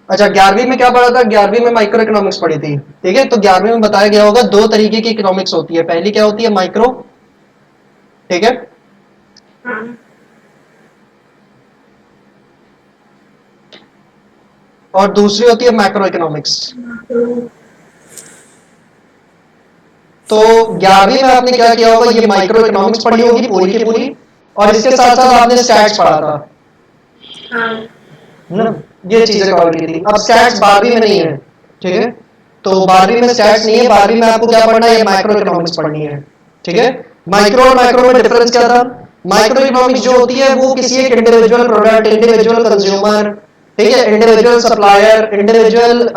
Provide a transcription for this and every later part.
अच्छा 11वीं में क्या पढ़ा था? 11वीं में माइक्रो इकोनॉमिक्स पढ़ी थी। ठीक है, तो 11वीं में बताया गया होगा दो तरीके की इकोनॉमिक्स होती है। पहली क्या होती है? माइक्रो। ठीक है, हाँ। और दूसरी होती है मैक्रो इकोनॉमिक्स। तो तो 11वीं में आपने क्या किया होगा? ये माइक्रो इकोनॉमिक्स पढ़ी होगी पूरी की पूरी, और इसके साथ साथ आपने स्टैट्स पढ़ा था हाँ। ना, ये चीजें कवर की थी। अब स्टैट्स 12वीं में नहीं है। ठीक है, तो 12वीं में स्टैट्स नहीं है। 12वीं में आपको क्या पढ़ना है? माइक्रो इकोनॉमिक्स पढ़नी है। ठीक है, माइक्रो और मैक्रो में डिफरेंस क्या था? माइक्रो इकोनॉमिक्स जो होती है वो किसी एक इंडिविजुअल प्रोडक्ट, इंडिविजुअल कंज्यूमर, ठीक है, इंडिविजुअल सप्लायर, इंडिविजुअल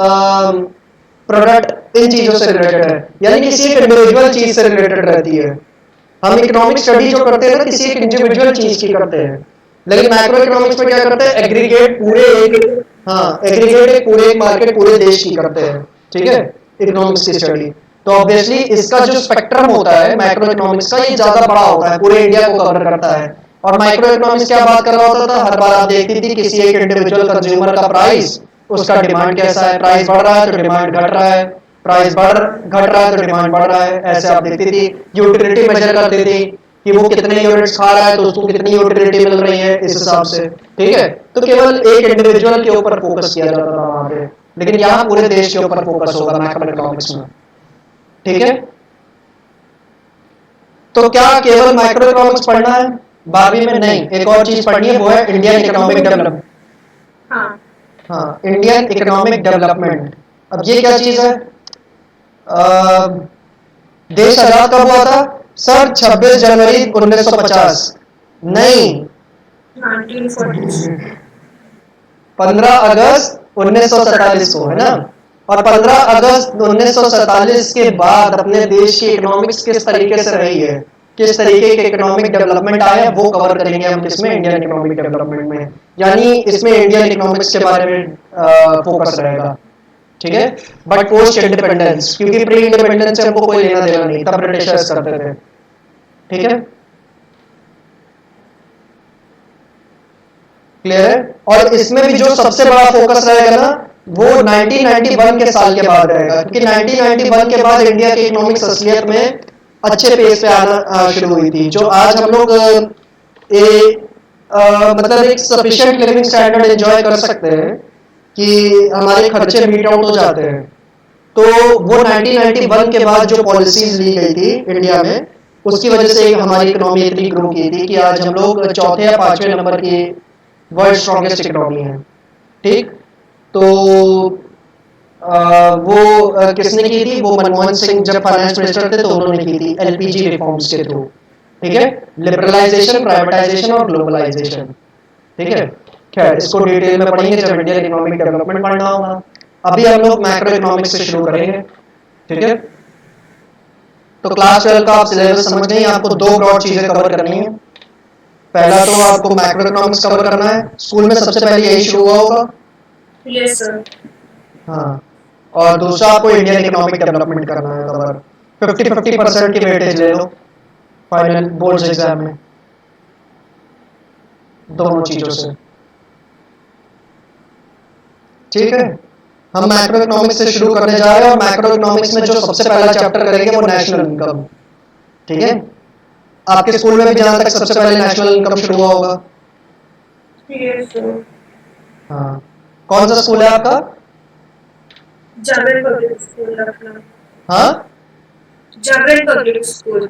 प्रोडक्ट, इन चीजों से रिलेटेड है, यानी किसी एक इंडिविजुअल चीज से रिलेटेड रहती है। हम इकोनॉमिक स्टडी जो करते हैं ना, किसी एक इंडिविजुअल चीज की करते हैं। लेकिन मैक्रो इकोनॉमिक्स में क्या करते हैं? एग्रीगेट पूरे एक, हाँ, एग्रीगेट एक पूरे एक मार्केट, पूरे देश की करते हैं। ठीक है, इकोनॉमिक्स की स्टडी। तो ऑब्वियसली इसका जो स्पेक्ट्रम होता है मैक्रो इकोनॉमिक्स का, ये ज्यादा बड़ा होता है, पूरे इंडिया को कवर करता है। और माइक्रो इकोनॉमिक्स क्या बात कर रहा होता था? हर बार आप देखती थी किसी एक इंडिविजुअल कंज्यूमर का प्राइस, उसका डिमांड कैसा है, प्राइस बढ़ रहा है तो डिमांड घट रहा है, प्राइस बढ़ घट रहा है तो डिमांड बढ़ रहा है। ऐसे आप देखती थी। यूटिलिटी मेजर करती थी कि वो कितने यूनिट्स खा रहा है तो उसको कितनी यूटिलिटी मिल रही है, इस हिसाब से। ठीक है, तो केवल एक इंडिविजुअल के ऊपर फोकस किया जाता था वहां पे, लेकिन यहाँ पूरे देश के ऊपर फोकस होगा मैक्रो इकोनॉमिक्स में। ठीक है, तो क्या केवल माइक्रो इकोनॉमिक्स पढ़ना है 12वीं में? नहीं, एक और चीज पढ़नी है, वो है इंडियन इकोनॉमिक डेवलपमेंट। हाँ। हाँ, इंडियन इकोनॉमिक डेवलपमेंट। अब ये क्या चीज है? देश आजाद कब हुआ था सर? 26 जनवरी 1950। नहीं, 1940। 15 अगस्त 1947 को, है ना। और 15 अगस्त 1947 के बाद अपने देश की इकोनॉमिक्स किस तरीके से रही है, किस तरीके के इकोनॉमिक डेवलपमेंट आए हैं, वो कवर करेंगे हम किसमें? इंडियन इकोनॉमिक डेवलपमेंट में। यानी इसमें इंडियन इकोनॉमिक्स के बारे में फोकस रहेगा। ठीक है, बट पोस्ट इंडिपेंडेंस, क्योंकि प्री इंडिपेंडेंस से हमको कोई लेना देना नहीं, तब ब्रिटिशर्स करते थे। ठीक है, क्लियर है। और इसमें भी जो सबसे बड़ा फोकस रहेगा ना, वो 1991 के साल के बाद रहेगा, क्योंकि 1991 के बाद इंडिया की इकोनॉमिक्स असलियत में अच्छे पेस पे आना शुरू हुई थी। जो आज हम लोग मतलब एक सफिशिएंट लिविंग स्टैंडर्ड एंजॉय कर सकते हैं, कि हमारे खर्चे मीट आउट हो जाते हैं। तो वो 1991 के बाद जो पॉलिसीज ली गई थी इंडिया में, उसकी वजह से हमारी इकोनॉमी इतनी ग्रो की थी कि आज हम लोग चौथे या पांचवें नंबर की वर्ल्ड स्ट्रॉन्गेस्ट इकोनॉमी है। ठीक, तो किसने की थी? वो मनमोहन सिंह जब फाइनेंस मिनिस्टर थे तो उन्होंने की थी, एलपीजी रिफॉर्म्स के थ्रू। ठीक है, लिबरलाइजेशन, प्राइवेटाइजेशन और ग्लोबलाइजेशन। ठीक है, खैर इसको डिटेल में पढ़ेंगे जब इंडियन इकोनॉमिक डेवलपमेंट पढ़ना होगा। अभी हम लोग मैक्रो इकोनॉमिक्स से शुरू करेंगे। ठीक है, तो क्लास 12 का आप सिलेबस समझ गए। आपको दो ब्रॉड चीजें कवर करनी है। पहला तो आपको मैक्रो इकोनॉमिक्स कवर करना है, स्कूल में सबसे पहले यही शुरू हुआ होगा। Yes sir. हाँ, और दूसरा आपको इंडियन इकोनॉमिक डेवलपमेंट करना है कवर। 50-50% की वेटेज ले लो फाइनल बोर्ड्स एग्जाम में, दोनों चीजों से। ठीक है, हम मैक्रो इकोनॉमिक्स से शुरू करने जा रहे हैं, और मैक्रो इकोनॉमिक्स में जो सबसे पहला चैप्टर करेंगे वो नेशनल इनकम। ठीक है, आपके स्कूल में भी जहां तक सबसे पहले नेशनल इनकम शुरू हुआ होगा। Yes sir. हाँ, कौन सा स्कूल है आपका? जागरण पब्लिक स्कूल लखनऊ। हाँ, जागरण पब्लिक स्कूल।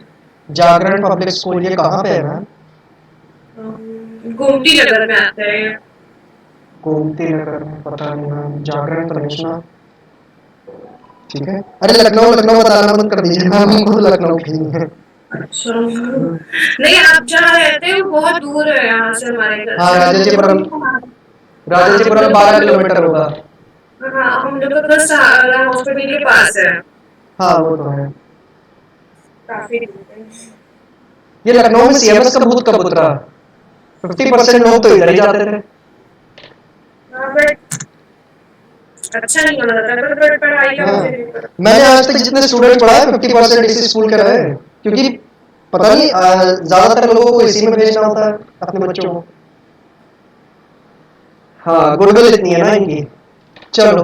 जागरण पब्लिक स्कूल, ये कहाँ पे है मैम? गोमती नगर में आता है। गोमती नगर में? पता नहीं मैम, जागरण तो नहीं सुना। ठीक है, अरे लखनऊ लखनऊ बताना बंद कर दीजिए मैम, हमको तो लखनऊ की नहीं है। अच्छा। नहीं, आप जहाँ रहते हो बहुत दूर है यहाँ से हमारे घर हाँ, से। हम लोग राजाजीपुरम। हाँ, हम राजाजीपुरम लोग 12 किलोमीटर होगा। हाँ, हम लोग का घर सहारा हॉस्पिटल के पास है। हाँ, वो तो है। काफी दूर है। ये लखनऊ में सीएमएस का भूत कब उतरा? 50% लोग तो इधर ही जाते थे। हाँ, बट अच्छा नहीं माना जाता है, पर पढ़ाई का हाँ, मुझे नहीं पता। मैंने आज तक जितने स्टूडेंट्स पढ़ाए 50% इसी स्कूल के रहे, क्योंकि पता नहीं ज्यादातर लोगों को इसी में भेजना होता है अपने बच्चों को। हाँ, गुडविल इतनी है ना इनकी। चलो,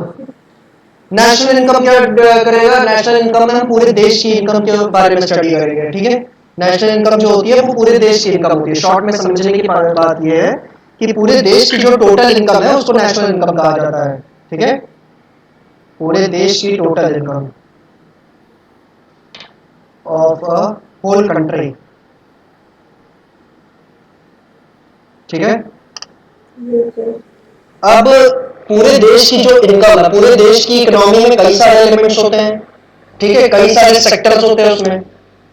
नेशनल इनकम क्या करेगा? नेशनल इनकम में हम पूरे देश की इनकम के बारे में स्टडी करेंगे, ठीक है। नेशनल इनकम जो होती है वो पूरे देश की इनकम होती है। शॉर्ट में समझने की बात ये है कि पूरे देश की जो टोटल इनकम है उसको नेशनल इनकम कहा जाता है, ठीक है। पूरे देश की total income of a whole country, ठीक है। अब पूरे देश की जो इनकम है, पूरे देश की इकोनॉमी में कई सारे एलिमेंट्स होते हैं, ठीक है, कई सारे सेक्टर्स होते हैं उसमें,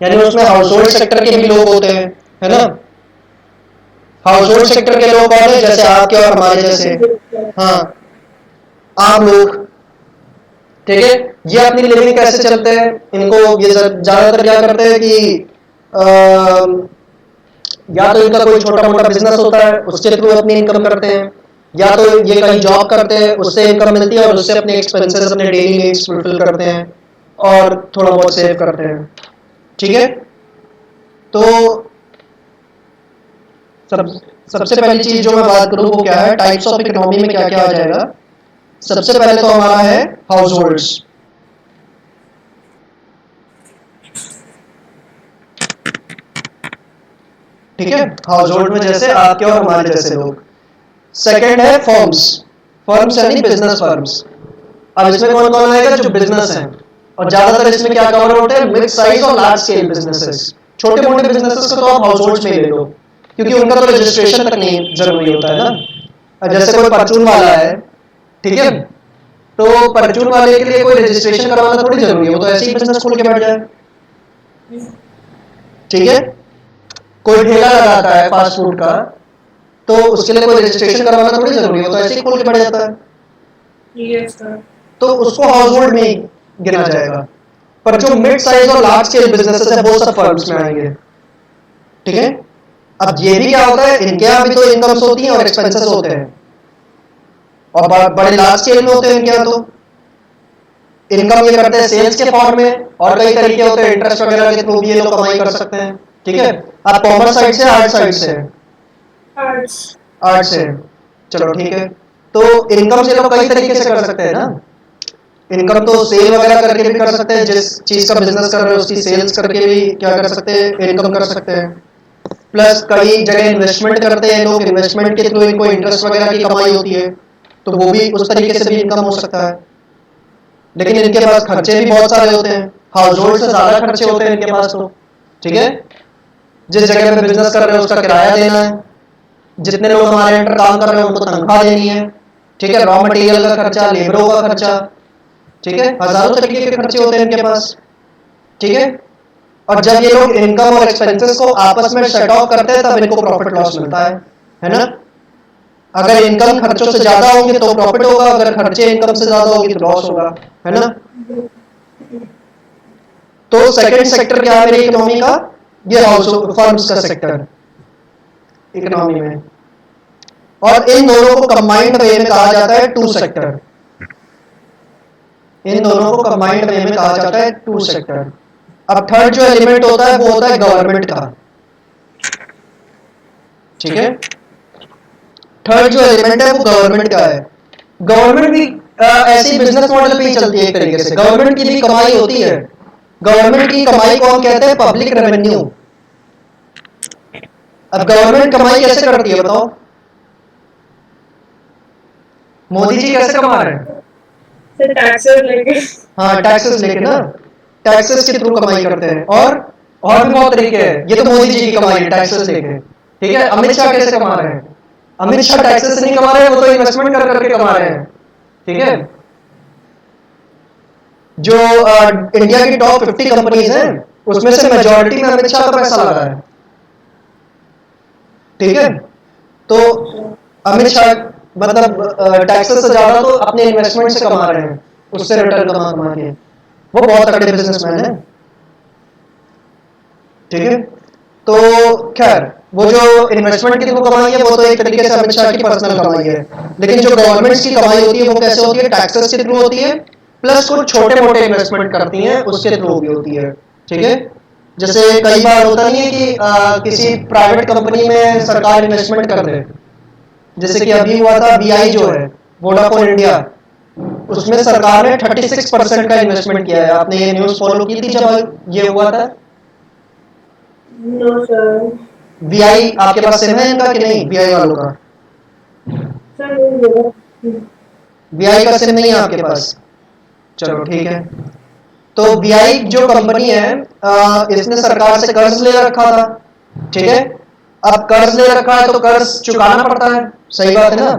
यानी उसमें हाउस होल्ड सेक्टर के भी लोग होते हैं, है ना। हाउस होल्ड सेक्टर के लोग कौन है? जैसे आपके और हमारे जैसे, हाँ, आम लोग, ठीक है। ये अपनी लिविंग कैसे चलते हैं? इनको ये ज्यादातर क्या करते हैं कि या तो इनका कोई छोटा मोटा बिजनेस होता है उसके थ्रू अपनी इनकम करते हैं, या तो ये कहीं जॉब करते हैं उससे इनकम मिलती है और उससे अपने एक्सपेंसेस, अपने डेली नीड्स फुलफिल करते हैं और थोड़ा बहुत सेव करते हैं, ठीक है। तो सबसे पहली चीज जो मैं बात करूं वो क्या है? टाइप्स ऑफ इकोनॉमी में क्या क्या आ जाएगा? सबसे पहले तो हमारा है हाउस होल्ड्स, ठीक है। हाउस होल्ड में जैसे आपके और हमारे जैसे लोग। सेकंड है फर्म्स, फर्म्स यानी बिजनेस फर्म्स। अब इसमें कौन कौन आएगा? जो बिजनेस है, और ज्यादातर इसमें क्या कवर होते हैं? मिड साइज और लार्ज स्केल बिजनेसेस। छोटे मोटे बिजनेसेस को तो आप हाउस होल्ड्स में ही ले लो, क्योंकि उनका तो रजिस्ट्रेशन तक नहीं जरूरी होता है ना। अब जैसे कोई परचून वाला है, ठीक है, तो परचून वाले के लिए कोई रजिस्ट्रेशन करवाना थोड़ी जरूरी है, वो तो ऐसे ही बिजनेस खोल के बैठ जाए, ठीक है। कोई ठेला लगाता है फास्ट फूड का, तो उसके लिए कोई रजिस्ट्रेशन करवाना थोड़ी जरूरी है, वो तो ऐसे ही खोल के बैठ जाता है, Yes, sir. तो उसको हाउस होल्ड में ही गिना जाएगा। पर जो मिड साइज और लार्ज स्केल बिजनेसेस है वो सब फर्म्स में आएंगे, ठीक है। अब ये भी क्या होता है? इनके यहाँ भी तो इनकम्स होती हैं और एक्सपेंसेस होते हैं, और बड़े लार्ज स्केल में होते हैं इनके यहाँ। तो इनकम ये करते हैं सेल्स के फॉर्म में, और कई तरीके होते हैं, इंटरेस्ट वगैरह के थ्रू भी ये लोग कमाई कर सकते हैं, ठीक है। आप कॉमर्स साइड से, आर्ट साइड से? Arts. आर्ट से, चलो ठीक है। तो इनकम से लोग कई तरीके से कर सकते हैं ना। इनकम तो सेल वगैरह करके भी कर सकते हैं, जिस चीज का बिजनेस कर रहे हैं उसकी सेल्स करके भी क्या कर सकते हैं? इनकम कर सकते हैं। प्लस कई जगह इन्वेस्टमेंट करते हैं लोग, इन्वेस्टमेंट के थ्रू इनको इंटरेस्ट वगैरह की कमाई होती है, तो वो भी उस तरीके से भी इनकम हो सकता है। लेकिन इनके पास खर्चे भी बहुत सारे होते हैं, हाउस होल्ड से ज्यादा खर्चे होते हैं इनके पास तो, ठीक है। जिस जगह पे बिजनेस कर रहे हैं उसका किराया देना है, जितने लोग हमारे अंडर काम कर रहे हैं उनको तनख्वाह देनी है, ठीक है। रॉ मटेरियल का खर्चा, लेबरों का खर्चा, ठीक है। हजारों तरीके के खर्चे होते हैं इनके पास, ठीक है। और जब ये लोग इनकम और एक्सपेंसेस को आपस में सेट ऑफ करते हैं तब इनको प्रॉफिट लॉस मिलता है ना। अगर इनकम खर्चों से ज्यादा होंगे तो प्रॉफिट होगा, अगर खर्चे इनकम से ज्यादा होगी तो लॉस होगा, है ना। तो सेकंड सेक्टर क्या है मेरी इकोनॉमी का? ये हाउस फर्म्स का सेक्टर इकोनॉमी में, और इन दोनों को कंबाइंड वे में कहा जाता है टू सेक्टर। इन दोनों को कंबाइंड वे में कहा जाता है टू सेक्टर। अब थर्ड जो एलिमेंट होता है वो होता है गवर्नमेंट का, ठीक है। थर्ड जो एलिमेंट है वो गवर्नमेंट का है। गवर्नमेंट भी ऐसी बिजनेस मॉडल पे ही चलती है एक तरीके से, गवर्नमेंट की भी कमाई होती है। गवर्नमेंट की कमाई को हम कहते हैं पब्लिक रेवेन्यू। अब गवर्नमेंट कमाई कैसे करती है बताओ? मोदी जी कैसे कमा रहे हैं? फिर taxes लेके. हाँ, टैक्सेस लेके ना, टैक्सेस के थ्रू कमाई करते हैं। और भी बहुत तरीके हैं, ये तो मोदी जी की कमाई है टैक्सेस लेके, ठीक है। अमित शाह कैसे कमा रहे हैं? अमित शाह टैक्सेस नहीं कमा रहे हैं, वो तो इन्वेस्टमेंट कर करके कमा रहे हैं, ठीक है। जो इंडिया की टॉप 50 कंपनीज हैं उसमें से मेजॉरिटी में अमित शाह का पैसा लगा है, ठीक है। तो अमित शाह मतलब टैक्सेस से ज्यादा तो अपने इन्वेस्टमेंट से कमा रहे हैं, उससे रिटर्न कमा के, वो बहुत तगड़े बिजनेसमैन है, ठीक है। तो खैर वो जो इन्वेस्टमेंट की कमाई है वो तो एक तरीके से अमित शाह की पर्सनल कमाई है, लेकिन जो गवर्नमेंट्स की कमाई होती है वो कैसे होती है? टैक्सेस के थ्रू होती है, प्लस कुछ छोटे मोटे इन्वेस्टमेंट करती हैं उसके थ्रू भी होती है, ठीक है। जैसे कई बार होता नहीं है कि किसी प्राइवेट कंपनी में सरकार इन्वेस्टमेंट कर दे, जैसे कि अभी हुआ था बीआई जो है, वोडाफोन इंडिया, उसमें सरकार ने 36% का इन्वेस्टमेंट किया है। आपने ये न्यूज़ फॉलो की थी जब ये हुआ था? No sir. वीआई आपके पास सिम है इनका कि नहीं, वीआई वालों का? सर नहीं मिला। वीआई का सिम नहीं है आपके पास? चलो ठीक है। तो वीआई जो कंपनी है, इसने सरकार से कर्ज ले रखा था, ठीक है। अब कर्ज ले रखा है तो कर्ज चुकाना पड़ता है, सही बात है ना।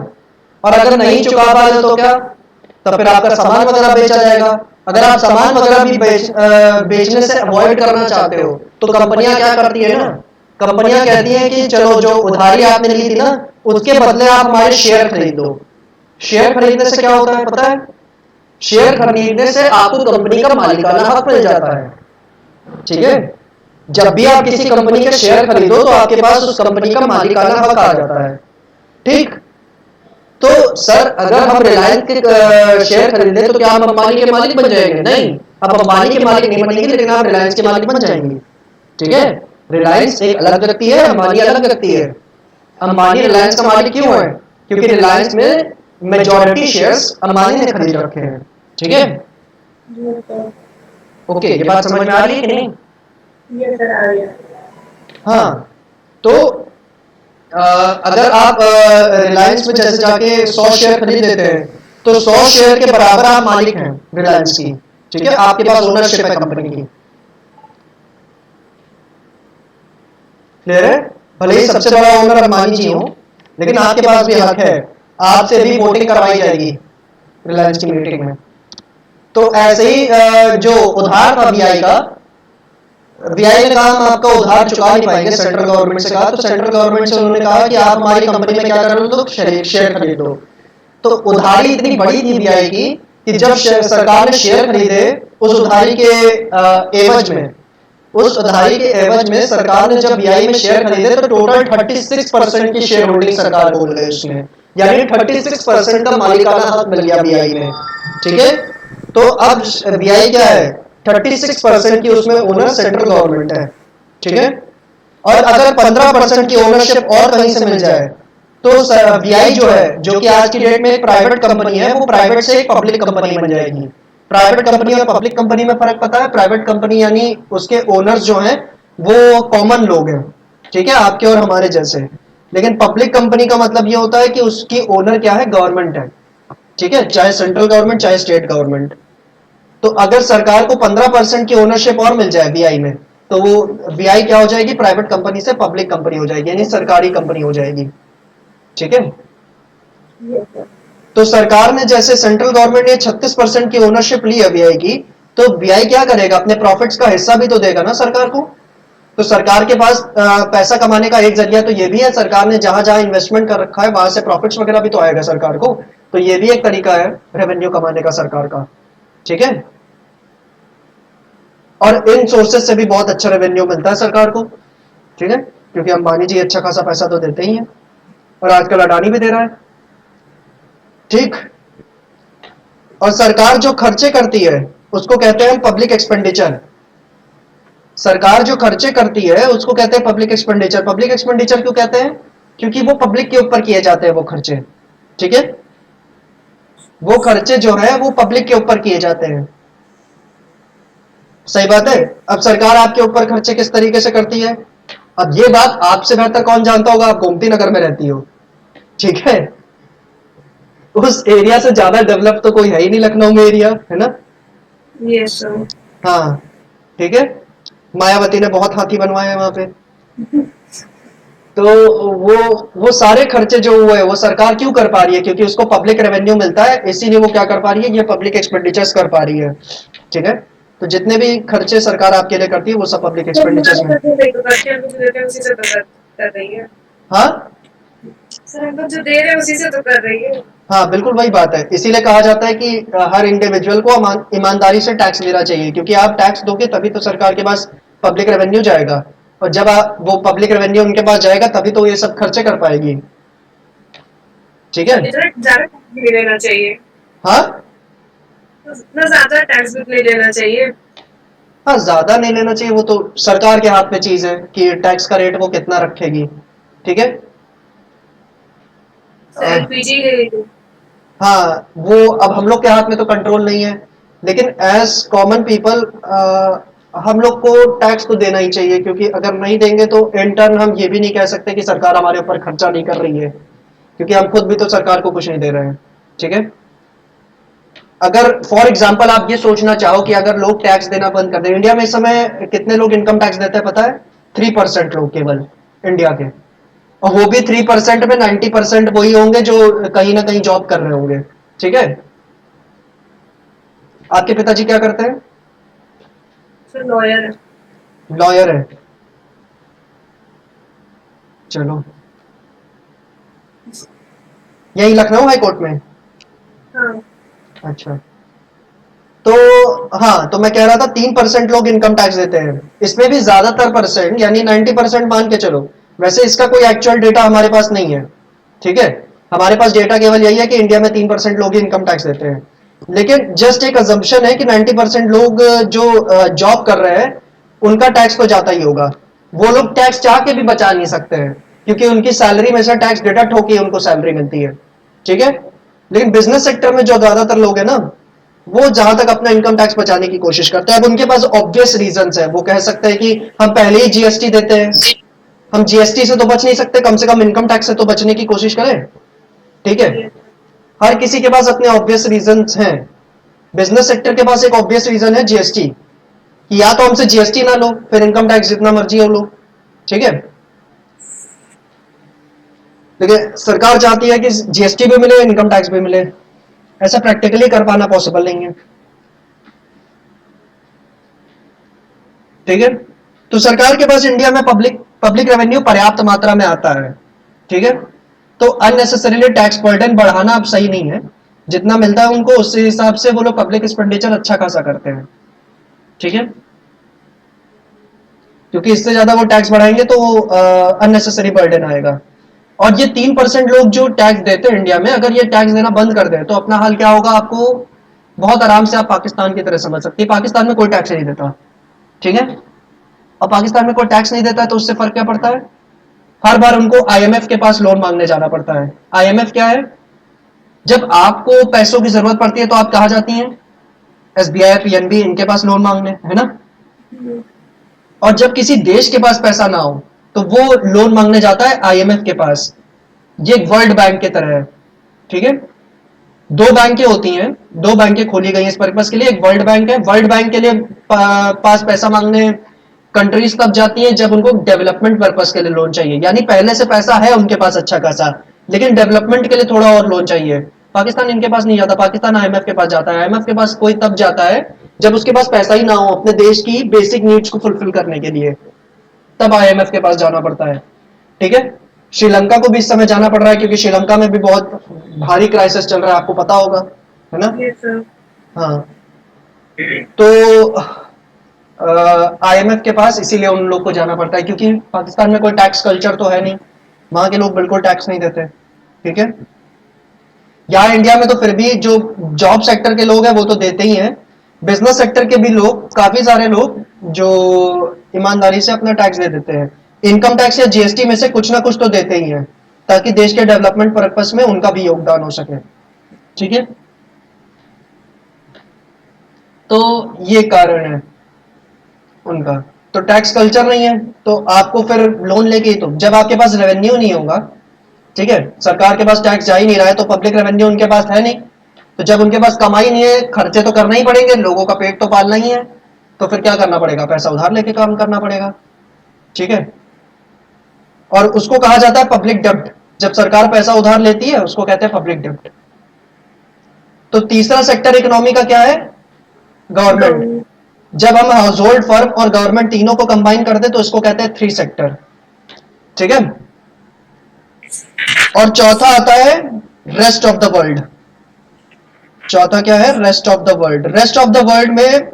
और अगर नहीं चुका पाए तो क्या, तो फिर आपका सामान वगैरह बेचा जाएगा। अगर आप सामान वगैरह भी बेचने से अवॉइड करना चाहते हो तो कंपनियां क्या करती है ना, कंपनियां कहती हैं कि चलो जो उधारी आपने ली थी ना, उसके बदले आप हमारे शेयर खरीद लो। शेयर खरीदने से क्या होता है पता है? शेयर खरीदने से आपको कंपनी का मालिकाना हक मिल जाता है, ठीक है। जब भी आप किसी कंपनी के शेयर खरीदो तो आपके पास उस कंपनी का मालिकाना हक आ जाता है, ठीक। तो सर अगर हम रिलायंस के शेयर खरीदे तो क्या हम अंबानी के मालिक बन जाएंगे? नहीं, अब अंबानी के मालिक नहीं बनेंगे, लेकिन आप रिलायंस के मालिक बन जाएंगे, ठीक है। रिलायंस एक अलग व्यक्ति है, अंबानी अलग व्यक्ति है। अंबानी रिलायंस का मालिक क्यों है? क्योंकि रिलायंस में मेजॉरिटी शेयर्स अंबानी ने खरीद रखे हैं, ठीक है। ओके, ये बात समझ में आ रही है कि नहीं? ये सर आ गया। हाँ, तो अगर आप रिलायंस में जैसे जाके 100 शेयर खरीद लेते हैं तो 100 शेयर के बराबर आप मालिक हैं रिलायंस की, ठीक है। आपके पास ओनरशिप है कंपनी की, क्लियर है। भले ही सबसे बड़ा ओनर अंबानी जी हो, लेकिन आपके पास भी हक है, आपसे भी वोटिंग करवाई जाएगी रिलायंस की मीटिंग में। तो ऐसे ही जो उधार था वीआई का, वीआई ने कहा हम आपका उधार चुका नहीं पाएंगे, सेंट्रल गवर्नमेंट से कहा, तो सेंट्रल गवर्नमेंट से उन्होंने कहा कि आप हमारी कंपनी में क्या कर लो, तो शेयर खरीद लो। तो उधारी इतनी बड़ी थी वीआई की कि जब सरकार ने शेयर खरीदे, उस उधारी के एवज में, उस उधारी के एवज में सरकार ने जब वीआई में शेयर खरीदे तो टोटल 36% की शेयर होल्डिंग सरकार को मिल गई उसमें, यानी 36% का मालिकाना हक मिल गया वीआई में, ठीक है। तो अब वीआई क्या है, 36% की उसमें ओनर सेंट्रल गवर्नमेंट है, ठीक है। और अगर 15% की ओनरशिप और कहीं से मिल जाए तो वीआई जो है, जो कि आज की डेट में एक प्राइवेट कंपनी है, वो प्राइवेट से एक पब्लिक कंपनी बन जाएगी। प्राइवेट कंपनी और पब्लिक कंपनी में फर्क पता है? प्राइवेट कंपनी यानी उसके ओनर्स जो हैं वो कॉमन लोग हैं, ठीक है, आपके और हमारे जैसे। लेकिन पब्लिक कंपनी का मतलब ये होता है कि उसकी ओनर क्या है, गवर्नमेंट है, ठीक है, चाहे सेंट्रल गवर्नमेंट चाहे स्टेट गवर्नमेंट। तो अगर सरकार को 15% की ओनरशिप और मिल जाए वीआई में, तो वो वीआई क्या हो जाएगी, प्राइवेट कंपनी से पब्लिक कंपनी हो जाएगी, यानी सरकारी कंपनी हो जाएगी, ठीक है। तो सरकार ने जैसे सेंट्रल गवर्नमेंट ने 36% की ओनरशिप ली है वीआई की, तो वीआई क्या करेगा, अपने प्रॉफिट्स का हिस्सा भी तो देगा ना सरकार को। तो सरकार के पास पैसा कमाने का एक जरिया तो ये भी है, सरकार ने जहां जहां इन्वेस्टमेंट कर रखा है वहां से प्रॉफिट्स वगैरह भी तो आएगा सरकार को। तो ये भी एक तरीका है रेवेन्यू कमाने का सरकार का, ठीक है। और इन सोर्सेज से भी बहुत अच्छा रेवेन्यू मिलता है सरकार को, ठीक है, क्योंकि अंबानी जी अच्छा खासा पैसा तो देते ही हैं, और आजकल अडानी भी दे रहा है, ठीक। और सरकार जो खर्चे करती है उसको कहते हैं पब्लिक एक्सपेंडिचर। सरकार जो खर्चे करती है उसको कहते हैं पब्लिक एक्सपेंडिचर। पब्लिक एक्सपेंडिचर क्यों कहते हैं? क्योंकि वो पब्लिक के ऊपर किए जाते हैं वो खर्चे, ठीक है। वो खर्चे जो है वो पब्लिक के ऊपर किए जाते हैं, सही बात है। अब सरकार आपके ऊपर खर्चे किस तरीके से करती है, अब ये बात आपसे बेहतर कौन जानता होगा, आप गोमती नगर में रहती हो, ठीक है। उस एरिया से ज्यादा डेवलप तो कोई है ही नहीं लखनऊ में एरिया, है ना। Yes sir. हाँ, ठीक है। मायावती ने बहुत हाथी बनवाए हैं वहां पे। तो वो सारे खर्चे जो हुए वो सरकार क्यों कर पा रही है? क्योंकि उसको पब्लिक रेवेन्यू मिलता है, इसीलिए वो क्या कर पा रही है, ये पब्लिक एक्सपेंडिचर्स कर पा रही है, ठीक है। तो जितने भी खर्चे सरकार आपके लिए करती है वो सब पब्लिक एक्सपेंडिचर्स में। उसी से तो कर रही है। हाँ सर हम लोग जो दे रहे हैं उसी से तो कर रही है। हाँ, बिल्कुल वही बात है। इसीलिए कहा जाता है कि हर इंडिविजुअल को ईमानदारी से टैक्स देना चाहिए, क्योंकि आप टैक्स दोगे तभी तो सरकार के पास पब्लिक रेवेन्यू जाएगा, और जब वो पब्लिक रेवेन्यू उनके पास जाएगा तभी तो ये सब खर्चे कर पाएगी, ठीक है। ज्यादा टैक्स नहीं लेना चाहिए। हाँ इतना ज्यादा टैक्स भी नहीं लेना चाहिए। हाँ, ज्यादा नहीं लेना चाहिए, वो तो सरकार के हाथ में चीज है कि टैक्स का रेट वो कितना रखेगी, ठीक है। एलपीजी ले लीजिए। हाँ, वो अब हम लोग के हाथ में तो कंट्रोल नहीं है, लेकिन एज कॉमन पीपल हम लोग को टैक्स तो देना ही चाहिए, क्योंकि अगर नहीं देंगे तो इन टर्न हम ये भी नहीं कह सकते कि सरकार हमारे ऊपर खर्चा नहीं कर रही है, क्योंकि हम खुद भी तो सरकार को कुछ नहीं दे रहे हैं। ठीक है। अगर फॉर एग्जाम्पल आप ये सोचना चाहो कि अगर लोग टैक्स देना बंद कर दें, इंडिया में इस समय कितने लोग इनकम टैक्स देते हैं पता है? 3% लोग केवल इंडिया के, और वो भी 3% में 90% वही होंगे जो कहीं ना कहीं जॉब कर रहे होंगे। ठीक है। आपके पिताजी क्या करते हैं? सर लॉयर है। लॉयर है। चलो, यही लखनऊ हाई कोर्ट में। हाँ। अच्छा। तो हाँ, तो मैं कह रहा था 3% लोग इनकम टैक्स देते हैं, इसमें भी ज्यादातर परसेंट यानी 90% मान के चलो। वैसे इसका कोई एक्चुअल डेटा हमारे पास नहीं है। ठीक है। हमारे पास डेटा केवल यही है कि इंडिया में 3% लोग ही इनकम टैक्स देते हैं, लेकिन जस्ट एक अजम्पशन है कि 90% लोग जो जॉब कर रहे हैं उनका टैक्स तो जाता ही होगा। वो लोग टैक्स चाह के भी बचा नहीं सकते हैं, क्योंकि उनकी सैलरी में से टैक्स डिडक्ट होकर उनको सैलरी मिलती है। ठीक है। लेकिन बिजनेस सेक्टर में जो ज्यादातर लोग हैं ना, वो जहां तक अपना इनकम टैक्स बचाने की कोशिश करते हैं। अब उनके पास ऑब्वियस रीजन है, वो कह सकते हैं कि हम पहले ही जीएसटी देते हैं, हम जीएसटी से तो बच नहीं सकते, कम से कम इनकम टैक्स से तो बचने की कोशिश करें। ठीक है। ये हर किसी के पास अपने ऑब्वियस रीजन हैं। बिजनेस सेक्टर के पास एक ऑब्वियस रीजन है जीएसटी, कि या तो हमसे जीएसटी ना लो, फिर इनकम टैक्स जितना मर्जी हो लो। ठीक है। लेकिन सरकार चाहती है कि जीएसटी भी मिले, इनकम टैक्स भी मिले। ऐसा प्रैक्टिकली कर पाना पॉसिबल नहीं है। ठीक है। तो सरकार के पास इंडिया में पब्लिक पब्लिक रेवेन्यू पर्याप्त मात्रा में आता है। ठीक है। तो अननेसेसरीली टैक्स बर्डन बढ़ाना अब सही नहीं है। जितना मिलता है उनको, उस हिसाब से वो लोग पब्लिक एक्सपेंडिचर अच्छा खासा करते हैं। ठीक है। क्योंकि इससे ज्यादा वो टैक्स बढ़ाएंगे तो अननेसेसरी बर्डन आएगा। और ये 3% लोग जो टैक्स देते हैं इंडिया में, अगर ये टैक्स देना बंद कर दें तो अपना हाल क्या होगा, आपको बहुत आराम से आप पाकिस्तान की तरह समझ सकते हैं। पाकिस्तान में कोई टैक्स नहीं देता। ठीक है। और पाकिस्तान में कोई टैक्स नहीं देता है तो उससे फर्क क्या पड़ता है? हर बार उनको आईएमएफ के पास लोन मांगने जाना पड़ता है। आईएमएफ क्या है? जब आपको पैसों की जरूरत पड़ती है तो आप कहा जाती हैं? एसबीआई, पीएनबी, इनके पास लोन मांगने, है ना? और जब किसी देश के पास पैसा ना हो तो वो लोन मांगने जाता है आईएमएफ के पास। ये एक वर्ल्ड बैंक की तरह है। ठीक है। दो बैंकें होती हैं, दो बैंकें खोली गई इस पर्पस के लिए। एक वर्ल्ड बैंक है, वर्ल्ड बैंक के लिए पास पैसा मांगने कंट्रीज तब जाती हैं जब उनको डेवलपमेंट पर्पस के लिए लोन चाहिए, यानी पहले से पैसा है उनके पास अच्छा खासा, लेकिन डेवलपमेंट के लिए थोड़ा और लोन चाहिए। पाकिस्तान इनके पास नहीं जाता, पाकिस्तान आईएमएफ के पास जाता है। आईएमएफ के पास कोई तब जाता है जब उसके पास पैसा ही ना हो अपने देश की बेसिक नीड्स को फुलफिल करने के लिए, तब आईएमएफ के पास जाना पड़ता है। ठीक है। श्रीलंका को भी इस समय जाना पड़ रहा है, क्योंकि श्रीलंका में भी बहुत भारी क्राइसिस चल रहा है, आपको पता होगा, है ना? सर। हाँ। तो आईएमएफ के पास इसीलिए उन लोग को जाना पड़ता है, क्योंकि पाकिस्तान में कोई टैक्स कल्चर तो है नहीं, वहां के लोग बिल्कुल टैक्स नहीं देते। ठीक है। यहाँ इंडिया में तो फिर भी जो जॉब सेक्टर के लोग हैं वो तो देते ही हैं। बिजनेस सेक्टर के भी लोग, काफी सारे लोग जो ईमानदारी से अपना टैक्स दे देते हैं, इनकम टैक्स या जीएसटी में से कुछ ना कुछ तो देते ही हैं, ताकि देश के डेवलपमेंट पर्पस में उनका भी योगदान हो सके। ठीक है। तो ये कारण है उनका। तो टैक्स कल्चर नहीं है, तो आपको फिर लोन लेके ही, तो जब आपके पास रेवेन्यू नहीं होगा, ठीक है, सरकार के पास टैक्स जा ही नहीं रहा है, तो पब्लिक रेवेन्यू उनके पास है नहीं, तो जब उनके पास कमाई नहीं है, खर्चे तो करना ही पड़ेंगे, लोगों का पेट तो पालना ही है, तो फिर क्या करना पड़ेगा? पैसा उधार लेके काम करना पड़ेगा। ठीक है। और उसको कहा जाता है पब्लिक डेब्ट। जब सरकार पैसा उधार लेती है उसको कहते हैं पब्लिक डेब्ट। तो तीसरा सेक्टर इकोनॉमी का क्या है? गवर्नमेंट। गवर्नमेंट। जब हम हाउस होल्ड, फर्म और गवर्नमेंट तीनों को कंबाइन करते हैं तो इसको कहते हैं थ्री सेक्टर। ठीक है। और चौथा आता है रेस्ट ऑफ द वर्ल्ड। चौथा क्या है? Rest of the world. Rest of the world में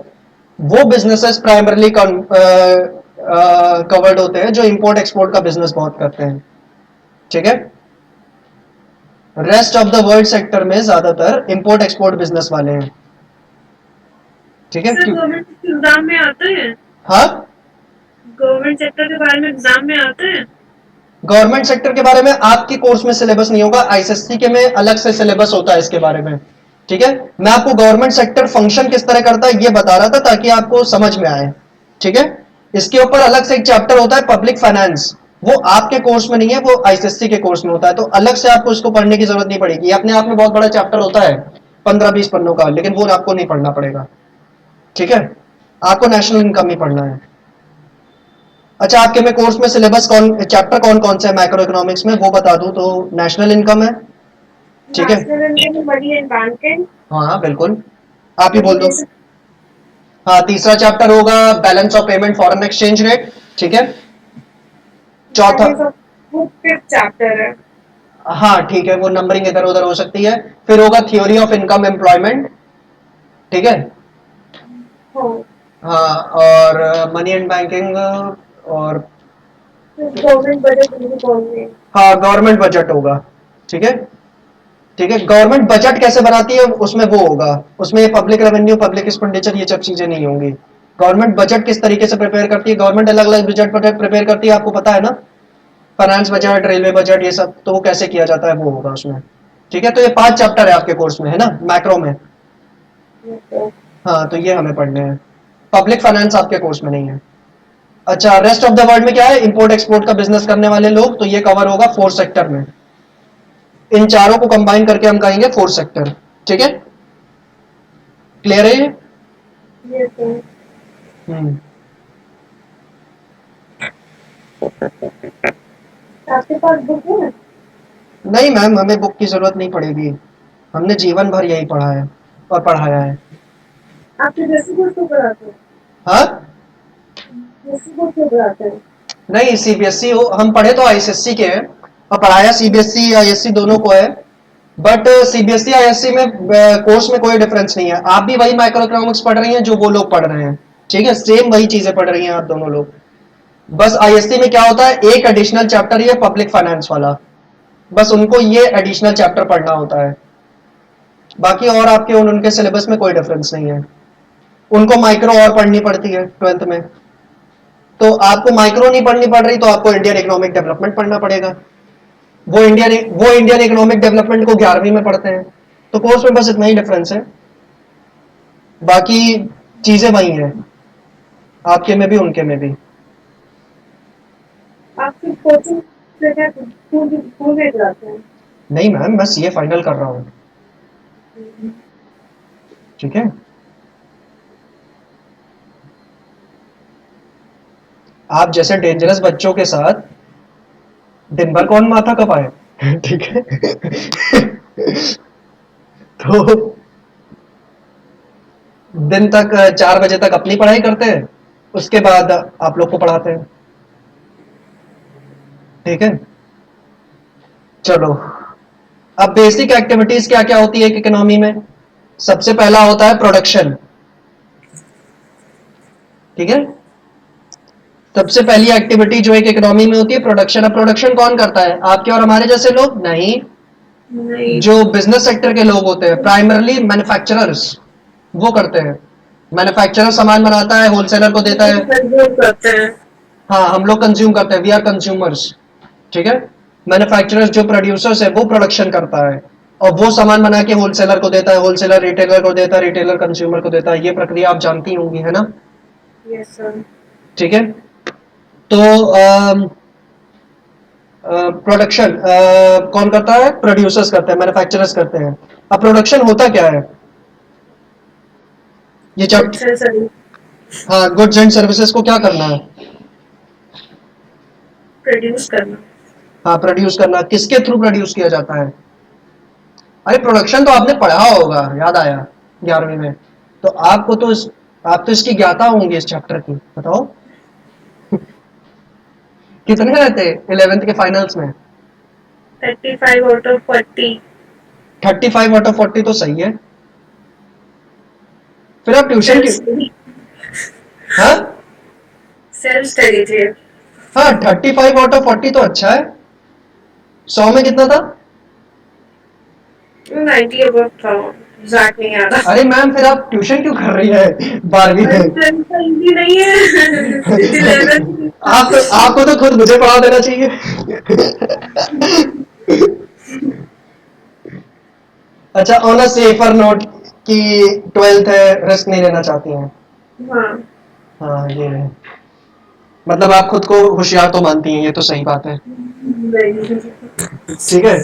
वो बिजनेसेस प्राइमरली कवर्ड होते हैं जो इंपोर्ट एक्सपोर्ट का बिजनेस बहुत करते हैं। ठीक है। Rest of the world sector में ज्यादातर इंपोर्ट एक्सपोर्ट बिजनेस वाले हैं। ठीक है। सर क्यों? गवर्नमेंट एग्जाम में आता है? हाँ। गवर्नमेंट सेक्टर के बारे में एग्जाम में आता है? गवर्नमेंट सेक्टर के बारे में आपके कोर्स में सिलेबस नहीं होगा, आईएसएससी के में अलग से सिलेबस होता है इसके बारे में। ठीक है, मैं आपको गवर्नमेंट सेक्टर फंक्शन किस तरह करता है ये बता रहा था ताकि आपको समझ में आए। ठीक है, इसके ऊपर अलग से एक चैप्टर होता है पब्लिक फाइनेंस, वो आपके कोर्स में नहीं है, वो आईएसएससी के कोर्स में होता है, तो अलग से आपको इसको पढ़ने की जरूरत नहीं पड़ेगी। अपने आप में बहुत बड़ा चैप्टर होता है 15-20 पन्नों का, लेकिन वो आपको नहीं पढ़ना पड़ेगा। ठीक है, आपको नेशनल इनकम ही पढ़ना है। अच्छा, आपके में कोर्स में सिलेबस चैप्टर कौन कौन से है मैक्रो इकोनॉमिक्स में वो बता दूं तो नेशनल इनकम है। ठीक है, national income, money and banking. हाँ हाँ बिल्कुल, आप ही बोल दो। हाँ, तीसरा चैप्टर होगा balance of payment foreign exchange rate. ठीक है, चौथा, फिफ्थ चैप्टर है। हाँ ठीक है, वो नंबरिंग इधर उधर हो सकती है। फिर होगा थियोरी ऑफ इनकम एम्प्लॉयमेंट। ठीक है, हाँ, और मनी एंड बैंकिंग, और गवर्नमेंट बजट। हाँ गवर्नमेंट बजट होगा। ठीक है, ठीक है, गवर्नमेंट बजट कैसे बनाती है उसमें वो होगा, उसमें पब्लिक रेवेन्यू, पब्लिक एक्सपेंडिचर, ये सब चीजें नहीं होंगी। गवर्नमेंट बजट किस तरीके से प्रिपेयर करती है, गवर्नमेंट अलग अलग बजट प्रिपेयर करती है, आपको पता है ना, फाइनेंस बजट, रेलवे बजट, ये सब, तो वो कैसे किया जाता है वो होगा उसमें। ठीक है, तो ये 5 चैप्टर है आपके कोर्स में, है ना, मैक्रो में। हाँ, तो ये हमें पढ़ने हैं। पब्लिक फाइनेंस आपके कोर्स में नहीं है। अच्छा, रेस्ट ऑफ द वर्ल्ड में क्या है, इंपोर्ट एक्सपोर्ट का बिजनेस करने वाले लोग, तो ये कवर होगा 4 सेक्टर में। इन चारों को कंबाइन करके हम कहेंगे 4 सेक्टर। ठीक है, क्लियर है ये? हम्म, आपके पास बुक है? नहीं मैम, हमें बुक की जरूरत नहीं पड़ेगी, हमने जीवन भर यही पढ़ा है और पढ़ाया है। आप सीबीएसई बोर्ड क्यों कराते हैं? हाँ, सीबीएसई बोर्ड क्यों कराते हैं? नहीं सीबीएसई हो, हम पढ़े तो आईएसएससी के हैं और पढ़ाया सीबीएसई आईएससी दोनों को है। बट सीबीएसई आईएससी में कोर्स में कोई डिफरेंस नहीं है, आप भी वही माइक्रो इकोनॉमिक्स पढ़ रही हैं जो वो लोग पढ़ रहे हैं। ठीक है, सेम वही चीजें पढ़ रही हैं आप दोनों लोग। बस आईएससी में क्या होता है, एक एडिशनल चैप्टर ही है पब्लिक फाइनेंस वाला, बस उनको ये एडिशनल चैप्टर पढ़ना होता है। बाकी और आपके उनके सिलेबस में कोई डिफरेंस नहीं है। उनको माइक्रो और पढ़नी पड़ती है 12th में, तो आपको माइक्रो नहीं पढ़नी पड़ रही तो आपको इंडियन इकोनॉमिक डेवलपमेंट पढ़ना पड़ेगा। वो इंडियन इकोनॉमिक डेवलपमेंट को 11वीं में पढ़ते हैं, तो कोर्स में बस इतना ही डिफरेंस है, बाकी चीजें वही हैं, आपके में भी उनके में भी। आप सिर्फ कोचिंग स्कूल में जाते हैं? नहीं मैम, मैं सीए फाइनल कर रहा हूँ। ठीक है, आप जैसे डेंजरस बच्चों के साथ दिन भर कौन माथा कपाए ठीक है तो दिन तक 4 बजे तक अपनी पढ़ाई करते हैं, उसके बाद आप लोग को पढ़ाते हैं। ठीक है, चलो, अब बेसिक एक्टिविटीज क्या क्या होती है एक इकोनॉमी में। सबसे पहला होता है प्रोडक्शन। ठीक है, सबसे पहली एक्टिविटी जो एक इकोनॉमी में होती है प्रोडक्शन। अब प्रोडक्शन कौन करता है, आपके और हमारे जैसे लोग नहीं, जो बिजनेस सेक्टर के लोग होते हैं, प्राइमरली मैन्युफैक्चरर्स, वो करते हैं। मैन्युफैक्चरर सामान बनाता है, होलसेलर को देता है। हाँ, हम लोग कंज्यूम करते हैं, वी आर कंज्यूमर्स। ठीक है, मैन्युफैक्चरर्स जो प्रोड्यूसर्स है वो प्रोडक्शन करता है, और वो सामान बना के होलसेलर को देता है, होलसेलर रिटेलर को देता है, रिटेलर कंज्यूमर को देता है। ये प्रक्रिया आप जानती होंगी, है ना? Yes sir. ठीक है, तो प्रोडक्शन कौन करता है, प्रोड्यूसर्स करते हैं, मैन्युफैक्चरर्स करते हैं। अब प्रोडक्शन होता क्या है, ये जब, हाँ, गुड्स एंड सर्विसेज को क्या करना है, प्रोड्यूस करना। हाँ, प्रोड्यूस करना। किसके थ्रू प्रोड्यूस किया जाता है, अरे प्रोडक्शन तो आपने पढ़ा होगा, याद आया 11वीं में, तो आपको तो आप तो इसकी ज्ञाता होंगे इस चैप्टर की, बताओ कितने रहते 11th के फाइनल्स में? 35 आउट ऑफ 40। 35 आउट ऑफ 40 तो सही है। फिर आप ट्यूशन की, हाँ सेल्फ स्टडी थे। हाँ, 35 आउट ऑफ 40 तो अच्छा है। 100 में कितना था? 90 अबव था। एग्जैक्ट नहीं आता। अरे मैम फिर आप ट्यूशन क्यों कर रही है 12वीं में? हिंदी नहीं है 11th। आप तो, आपको तो खुद मुझे पढ़ा देना चाहिए। अच्छा, ऑन अ सेफर नोट कि 12th है, रिस्क नहीं लेना चाहती हैं। हाँ। हाँ ये है, मतलब आप खुद को होशियार तो मानती हैं, ये तो सही बात है। नहीं। ठीक है,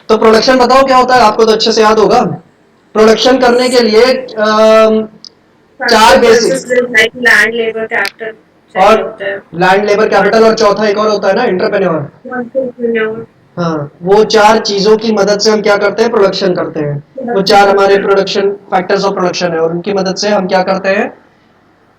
तो प्रोडक्शन बताओ क्या होता है, आपको तो अच्छे से याद होगा। प्रोडक्शन करने के लिए चार basic, like land labour capital चाहिए और होता है। लैंड लेबर कैपिटल, और चौथा एक और होता है ना, एंटरप्रेन्योर। entrepreneur। हाँ, वो चार चीजों की मदद से हम क्या करते हैं, प्रोडक्शन करते हैं। वो चार हमारे प्रोडक्शन फैक्टर्स ऑफ प्रोडक्शन है, और उनकी मदद से हम क्या करते हैं,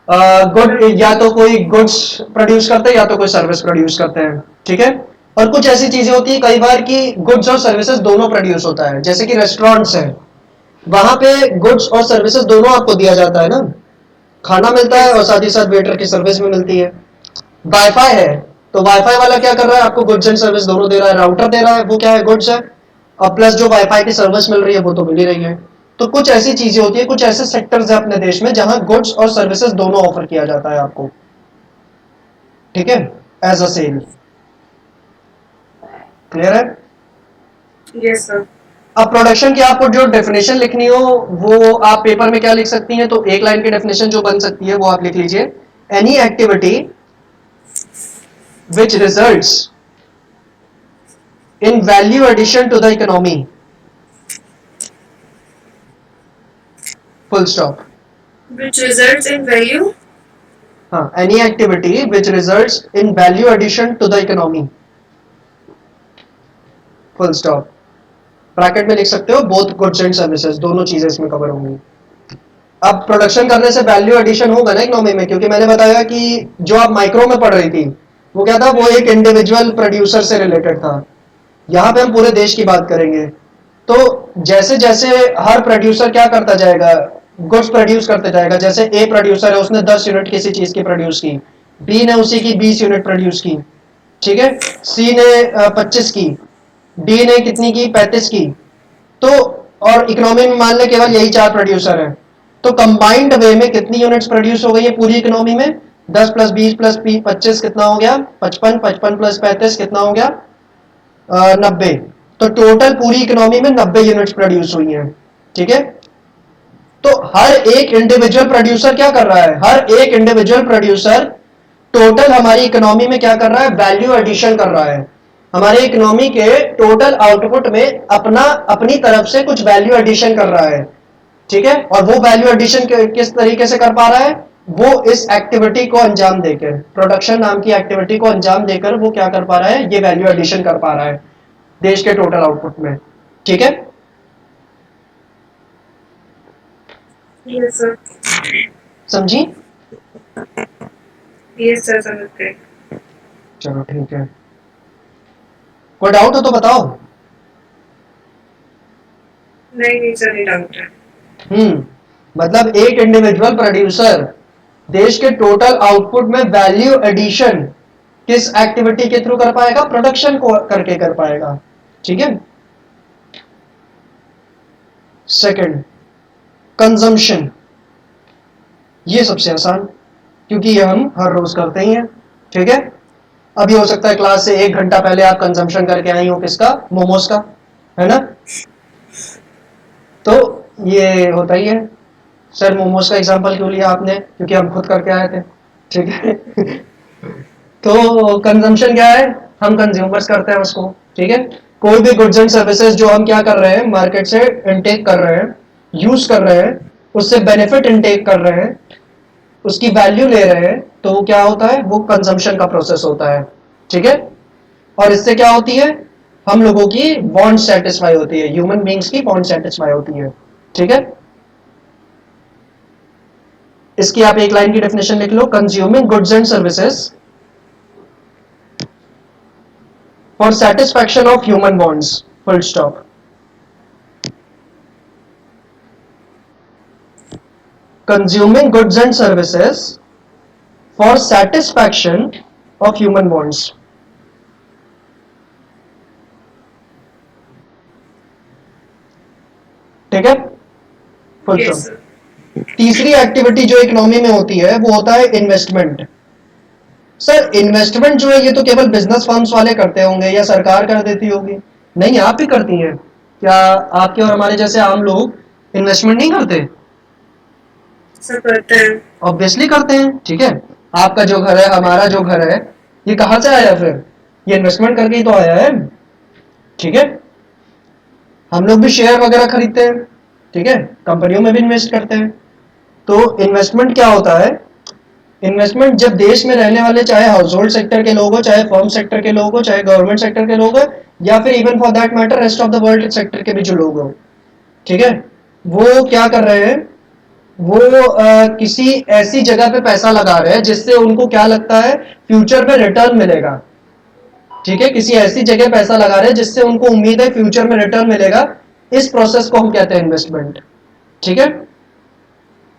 गुड, या तो कोई गुड्स प्रोड्यूस करते हैं या तो कोई सर्विस प्रोड्यूस करते हैं। ठीक है, और कुछ ऐसी चीजें होती है कई बार कि गुड्स और सर्विसेज दोनों प्रोड्यूस होता है, जैसे कि रेस्टोरेंट्स है, वहां पे गुड्स और सर्विसेज दोनों आपको दिया जाता है ना, खाना मिलता है और साथ ही साथ वेटर की सर्विस भी मिलती है। वाईफाई है, तो वाईफाई वाला क्या कर रहा है, आपको गुड्स एंड सर्विस दोनों दे रहा है। राउटर दे रहा है, वो क्या है, गुड्स है, और प्लस जो वाईफाई की सर्विस मिल रही है वो तो मिल ही रही है। तो कुछ ऐसी चीजें होती है, कुछ ऐसे सेक्टर्स है अपने देश में जहां गुड्स और सर्विसेज दोनों ऑफर किया जाता है आपको। ठीक है, एज अ सेल। क्लियर है? Yes sir. अब प्रोडक्शन की आपको जो डेफिनेशन लिखनी हो वो आप पेपर में क्या लिख सकती हैं, तो एक लाइन की डेफिनेशन जो बन सकती है वो आप लिख लीजिए, any activity which results in value addition to the economy, full stop. Which results in value। हाँ, any activity which results in value addition to the economy, full stop. Bracket में लिख सकते हो बोथ गुड्स एंड सर्विसेज, दोनों चीजें इसमें cover होंगी। अब प्रोडक्शन करने से वैल्यू एडिशन होगा ना इकोनॉमी में, क्योंकि मैंने बताया कि जो आप माइक्रो में पढ़ रही थी वो क्या था, वो एक इंडिविजुअल प्रोड्यूसर से रिलेटेड था। यहाँ पे हम पूरे देश की बात करेंगे। तो जैसे जैसे हर प्रोड्यूसर क्या करता जाएगा, गुड्स प्रोड्यूस करते जाएगा। जैसे ए प्रोड्यूसर है, उसने 10 यूनिट किसी चीज की प्रोड्यूस की, बी ने उसी की 20 यूनिट प्रोड्यूस की, ठीक है, सी ने 25 की, डी ने कितनी की, 35 की। तो और इकोनॉमी में मान ले केवल यही चार प्रोड्यूसर है, तो कंबाइंड वे में कितनी यूनिट्स प्रोड्यूस हो गई है पूरी इकोनॉमी में, 10 प्लस 20 प्लस 25 कितना हो गया, 55, 55 प्लस 35 कितना हो गया, 90। तो टोटल पूरी इकोनॉमी में 90 यूनिट्स प्रोड्यूस हुई हैं। ठीक है, तो हर एक इंडिविजुअल प्रोड्यूसर क्या कर रहा है, हर एक इंडिविजुअल प्रोड्यूसर टोटल हमारी इकोनॉमी में क्या कर रहा है, वैल्यू एडिशन कर रहा है। हमारे इकोनॉमी के टोटल आउटपुट में अपना अपनी तरफ से कुछ वैल्यू एडिशन कर रहा है। ठीक है, और वो वैल्यू एडिशन किस तरीके से कर पा रहा है, वो इस एक्टिविटी को अंजाम देकर, प्रोडक्शन नाम की एक्टिविटी को अंजाम देकर वो क्या कर पा रहा है, ये वैल्यू एडिशन कर पा रहा है देश के टोटल आउटपुट में। ठीक है, यस सर। समझी? यस सर, समझ गए। चलो ठीक है, कोई डाउट हो तो बताओ। नहीं नहीं सर, नहीं डाउट है। मतलब एक इंडिविजुअल प्रोड्यूसर देश के टोटल आउटपुट में वैल्यू एडिशन किस एक्टिविटी के थ्रू कर पाएगा, प्रोडक्शन को करके कर पाएगा। ठीक है, सेकंड, कंजम्पशन। ये सबसे आसान, क्योंकि ये हम हर रोज करते ही हैं। ठीक है, अभी हो सकता है क्लास से 1 घंटा पहले आप कंजम्पशन करके आई हो, किसका, मोमोज का, है ना। तो ये होता ही है। सर मोमोज का एग्जांपल क्यों लिया आपने, क्योंकि हम खुद करके आए थे। ठीक है। तो कंजम्पशन क्या है, हम कंज्यूमर्स करते हैं उसको। ठीक है, कोई भी गुड्स एंड सर्विसेज जो हम क्या कर रहे हैं, मार्केट से इनटेक कर रहे हैं, यूज कर रहे हैं, उससे बेनिफिट इनटेक कर रहे हैं, उसकी वैल्यू ले रहे हैं, तो वो क्या होता है, वो कंजम्पशन का प्रोसेस होता है। ठीक है, और इससे क्या होती है, हम लोगों की बॉन्ड सेटिस्फाई होती है, ह्यूमन बींग्स की बॉन्ड सेटिस्फाई होती है। ठीक है, इसकी आप एक लाइन की डेफिनेशन लिख लो, consuming goods and services for satisfaction of human bonds, full stop. Consuming goods and services for satisfaction of human bonds. ठीक है, फुल यस स्टॉप। सर। तीसरी एक्टिविटी जो इकोनॉमी में होती है वो होता है इन्वेस्टमेंट। सर इन्वेस्टमेंट जो है ये तो केवल बिजनेस फर्म्स वाले करते होंगे या सरकार कर देती होगी। नहीं, आप भी करती हैं क्या? आपके और हमारे जैसे आम लोग इन्वेस्टमेंट नहीं करते? सब करते हैं। ऑब्वियसली करते हैं, ठीक है। आपका जो घर है, हमारा जो घर है, ये कहाँ से आया फिर? ये इन्वेस्टमेंट करके ही तो आया है, ठीक है। हम लोग भी शेयर वगैरह खरीदते हैं, ठीक है, कंपनियों में भी इन्वेस्ट करते हैं। तो इन्वेस्टमेंट क्या होता है? इन्वेस्टमेंट जब देश में रहने वाले, चाहे हाउस होल्ड सेक्टर के लोग हो, चाहे फर्म सेक्टर के लोग हो, चाहे गवर्नमेंट सेक्टर के लोग हो, या फिर even for that matter rest of the world sector के भी जो लोग हो, ठीक है, वो क्या कर रहे हैं? वो किसी ऐसी जगह पे पैसा लगा रहे हैं जिससे उनको क्या लगता है फ्यूचर में रिटर्न मिलेगा, ठीक है। किसी ऐसी जगह पैसा लगा रहे हैं जिससे उनको उम्मीद है फ्यूचर में रिटर्न मिलेगा। इस प्रोसेस को हम कहते हैं इन्वेस्टमेंट, ठीक है।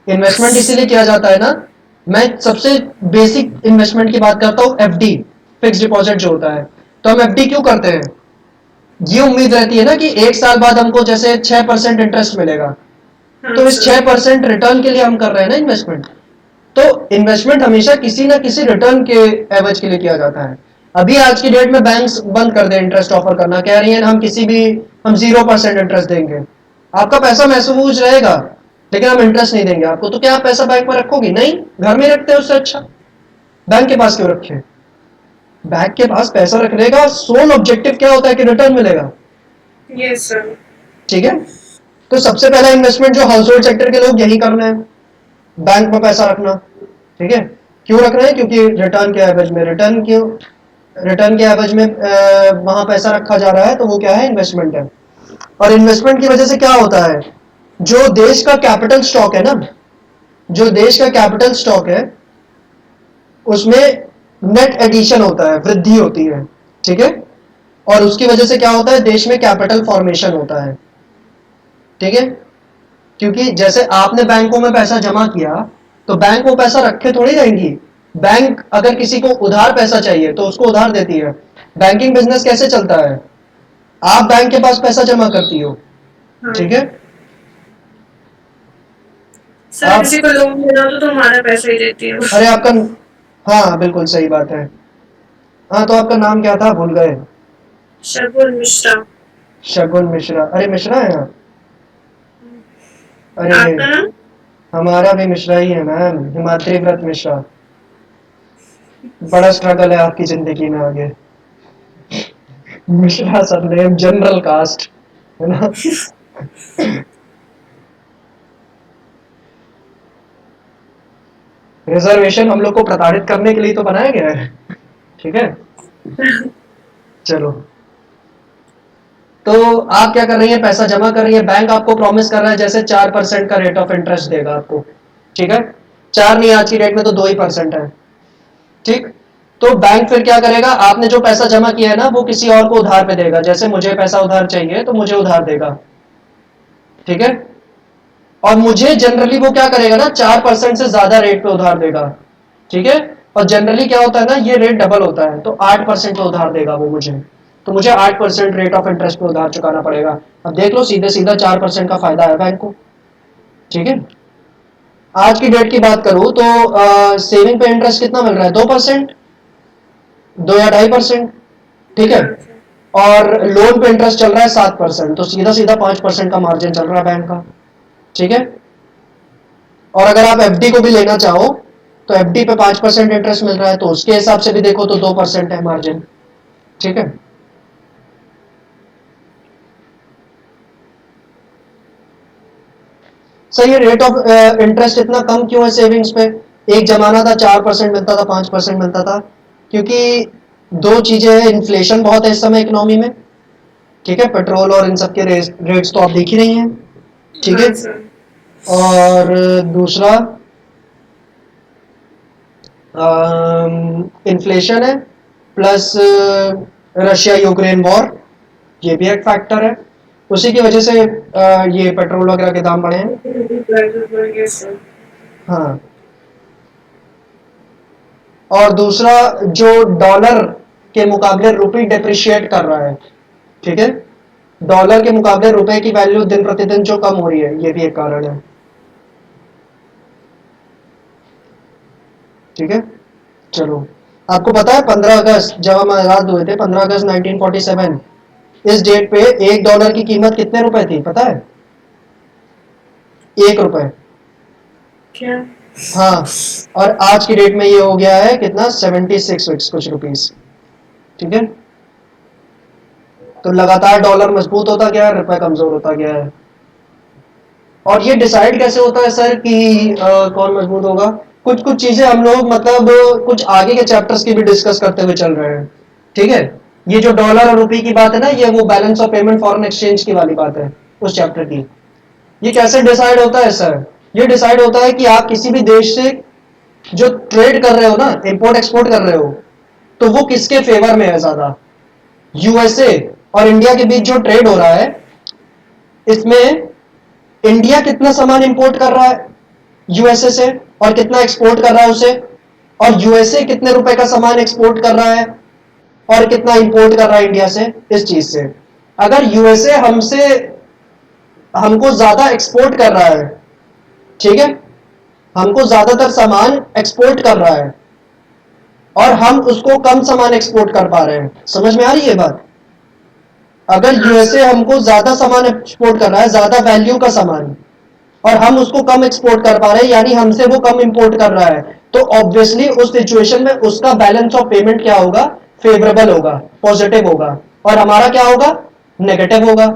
इन्वेस्टमेंट इसीलिए किया जाता है ना, मैं सबसे बेसिक इन्वेस्टमेंट की बात करता हूं, एफडी, फिक्स डिपॉजिट जो होता है। तो हम एफडी क्यों करते हैं? ये उम्मीद रहती है ना कि 1 साल बाद हमको जैसे 6% इंटरेस्ट मिलेगा, हाँ तो इस सर। 6% रिटर्न के लिए हम कर रहे हैं ना इन्वेस्टमेंट। तो इन्वेस्टमेंट हमेशा किसी ना किसी रिटर्न के एवज के लिए किया जाता है। अभी आज की डेट में बैंक्स बंद कर दे इंटरेस्ट ऑफर करना, कह रही हैं हम 0% इंटरेस्ट देंगे। आपका पैसा महसूस रहेगा लेकिन हम इंटरेस्ट नहीं देंगे आपको। तो क्या आप पैसा बैंक में रखोगी? नहीं, घर में रखते हैं, उससे अच्छा बैंक के पास क्यों रखें? बैंक के पास पैसा रखने का सोल ऑब्जेक्टिव क्या होता है कि रिटर्न मिलेगा, यस सर। ठीक है। तो सबसे पहला इन्वेस्टमेंट जो हाउस होल्ड सेक्टर के लोग यही करना है, बैंक में पैसा रखना, ठीक है। क्यों रख रहे हैं? क्योंकि रिटर्न के एवज में, रिटर्न के एवज में वहां पैसा रखा जा रहा है, तो वो क्या है? इन्वेस्टमेंट है। और इन्वेस्टमेंट की वजह से क्या होता है? जो देश का कैपिटल स्टॉक है ना, जो देश का कैपिटल स्टॉक है उसमें नेट एडिशन होता है, वृद्धि होती है, ठीक है। और उसकी वजह से क्या होता है? देश में कैपिटल फॉर्मेशन होता है, ठीक है। क्योंकि जैसे आपने बैंकों में पैसा जमा किया तो बैंक वो पैसा रखे थोड़ी रहेंगी। बैंक अगर किसी को उधार पैसा चाहिए तो उसको उधार देती है। बैंकिंग बिजनेस कैसे चलता है? आप बैंक के पास पैसा जमा करती हो, हाँ ठीक है। सर, आप, किसी को लोन देना हो तो हमारा पैसा ही देती है। अरे आपका, हाँ बिल्कुल सही बात है। हाँ, तो आपका नाम क्या था? भूल गए। शगुन मिश्रा। शगुन मिश्रा। अरे मिश्रा है यहाँ? अरे आपका नाम? हमारा भी मिश्रा ही है मैम, हिमाद्री व्रत मिश्रा। बड़ा स्ट्रगल है आपकी जिंदगी में आगे। मिश्रा सरनेम, जनरल कास्ट, है ना। रिजर्वेशन हम लोग को प्रताड़ित करने के लिए तो बनाया गया है, ठीक है। चलो, तो आप क्या कर रही हैं? पैसा जमा कर रही है, बैंक आपको प्रॉमिस कर रहा है जैसे 4% का रेट ऑफ इंटरेस्ट देगा आपको, ठीक है। 4 नहीं, आज की डेट में तो 2% है, ठीक। तो बैंक फिर क्या करेगा? आपने जो पैसा जमा किया है ना वो किसी और को उधार पे देगा। जैसे मुझे पैसा उधार चाहिए तो मुझे उधार देगा, ठीक है। और मुझे जनरली वो क्या करेगा ना, 4% से ज्यादा रेट पे उधार देगा, ठीक है। और जनरली क्या होता है ना, ये रेट डबल होता है, तो 8% पे उधार देगा वो मुझे। तो मुझे 8% रेट ऑफ इंटरेस्ट पे उधार चुकाना पड़ेगा। अब देख लो, सीधे सीधा 4% का फायदा है बैंक को, ठीक है। आज की डेट की बात करूं तो सेविंग पे इंटरेस्ट कितना मिल रहा है? 2%, 2 या 2.5%, ठीक है। और लोन पे इंटरेस्ट चल रहा है 7%, तो सीधा सीधा 5% का मार्जिन चल रहा है बैंक का, ठीक है। और अगर आप एफडी को भी लेना चाहो तो एफडी पे 5% इंटरेस्ट मिल रहा है, तो उसके हिसाब से भी देखो तो 2% है मार्जिन, ठीक है। सर ये रेट ऑफ इंटरेस्ट इतना कम क्यों है सेविंग्स पे? एक जमाना था 4% मिलता था, 5% मिलता था, क्योंकि दो चीजें हैं, इन्फ्लेशन बहुत है इस समय इकोनॉमी में, ठीक है। पेट्रोल और इन सब के रेट्स तो आप देख ही रही हैं, ठीक है। हाँ सर। और दूसरा इन्फ्लेशन है, प्लस रशिया यूक्रेन वॉर, ये भी एक फैक्टर है। उसी की वजह से ये पेट्रोल वगैरह के दाम बढ़े हैं। प्राइसेस बढ़ गए सर। हाँ, और दूसरा जो डॉलर के मुकाबले रुपी डिप्रिशिएट कर रहा है, ठीक है। डॉलर के मुकाबले रुपए की वैल्यू दिन प्रतिदिन जो कम हो रही है, ये भी एक कारण है। ठीक है, चलो आपको पता है 15 अगस्त जब हम आजाद हुए थे, 15 अगस्त 1947, इस डेट पे $1 की कीमत कितने रुपए थी पता है? 1 रुपए। क्या? हाँ, और आज की डेट में ये हो गया है कितना, 76 कुछ रुपीस। ठीक है, तो लगातार डॉलर मजबूत होता गया है, रुपए कमजोर होता गया है। और ये डिसाइड कैसे होता है सर कि कौन मजबूत होगा? कुछ कुछ चीजें हम लोग मतलब कुछ आगे के चैप्टर्स की भी डिस्कस करते हुए चल रहे हैं। ठीक है, ये जो डॉलर और रुपये की बात है ना, ये वो balance of payment foreign exchange की वाली बात है उस चैप्टर की। ये कैसे डिसाइड होता है सर? ये डिसाइड होता है कि आप किसी भी देश से जो ट्रेड कर रहे हो ना, इंपोर्ट एक्सपोर्ट कर रहे हो, तो वो किसके फेवर में है ज्यादा? यूएसए और इंडिया के बीच जो ट्रेड हो रहा है, इसमें इंडिया कितना सामान इंपोर्ट कर रहा है यूएसए से और कितना एक्सपोर्ट कर रहा है उसे, और यूएसए कितने रुपए का सामान एक्सपोर्ट कर रहा है और कितना इंपोर्ट कर रहा है इंडिया से, इस चीज से। अगर यूएसए हमसे हमको ज्यादा एक्सपोर्ट कर रहा है, ठीक है, हमको ज्यादातर सामान एक्सपोर्ट कर रहा है और हम उसको कम सामान एक्सपोर्ट कर पा रहे हैं, समझ में आ रही है बात? अगर यूएसए हमको ज्यादा सामान एक्सपोर्ट कर रहा है, ज्यादा वैल्यू का सामान, और हम उसको कम एक्सपोर्ट कर पा रहे हैं, यानी हमसे वो कम इंपोर्ट कर रहा है, तो ऑब्वियसली उस सिचुएशन में उसका बैलेंस ऑफ पेमेंट क्या होगा? फेवरेबल होगा, पॉजिटिव होगा, और हमारा क्या होगा? नेगेटिव होगा।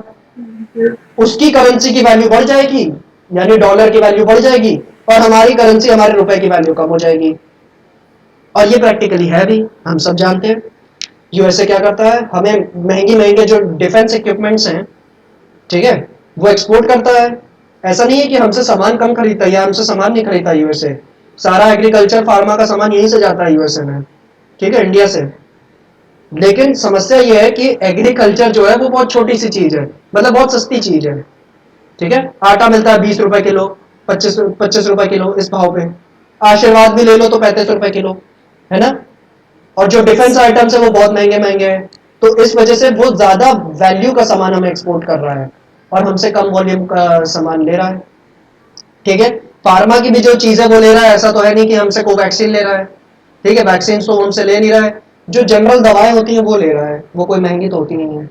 उसकी करेंसी की वैल्यू बढ़ जाएगी, यानी डॉलर की वैल्यू बढ़ जाएगी, और हमारी करेंसी, हमारे रुपए की वैल्यू कम हो जाएगी। और ये प्रैक्टिकली है भी, हम सब जानते हैं। यूएसए क्या करता है? हमें महंगी महंगे जो डिफेंस इक्विपमेंट्स हैं, ठीक है, वो एक्सपोर्ट करता है। ऐसा नहीं है कि हमसे सामान कम खरीदता है या हमसे सामान नहीं खरीदता यूएसए। सारा एग्रीकल्चर फार्मा का सामान यहीं से जाता है यूएसए में, ठीक है, इंडिया से। लेकिन समस्या यह है कि एग्रीकल्चर जो है वो बहुत छोटी सी चीज है, मतलब बहुत सस्ती चीज है। ठीक है, आटा मिलता है 20 रुपए किलो, 25 रुपए किलो, इस भाव पे। आशीर्वाद भी ले लो तो 35 रुपए किलो, है ना? और जो डिफेंस आइटम्स है वो बहुत महंगे महंगे हैं, तो इस वजह से वो ज्यादा वैल्यू का सामान हमें एक्सपोर्ट कर रहा है और हमसे कम वॉल्यूम का सामान ले रहा है। ठीक है, फार्मा की भी जो चीज है वो ले रहा है, ऐसा तो है नहीं कि हमसे कोवैक्सीन ले रहा है। ठीक है, वैक्सीन तो हमसे ले नहीं रहा है, जो जनरल दवाएं होती हैं वो ले रहा है, वो कोई महंगी तो होती नहीं है।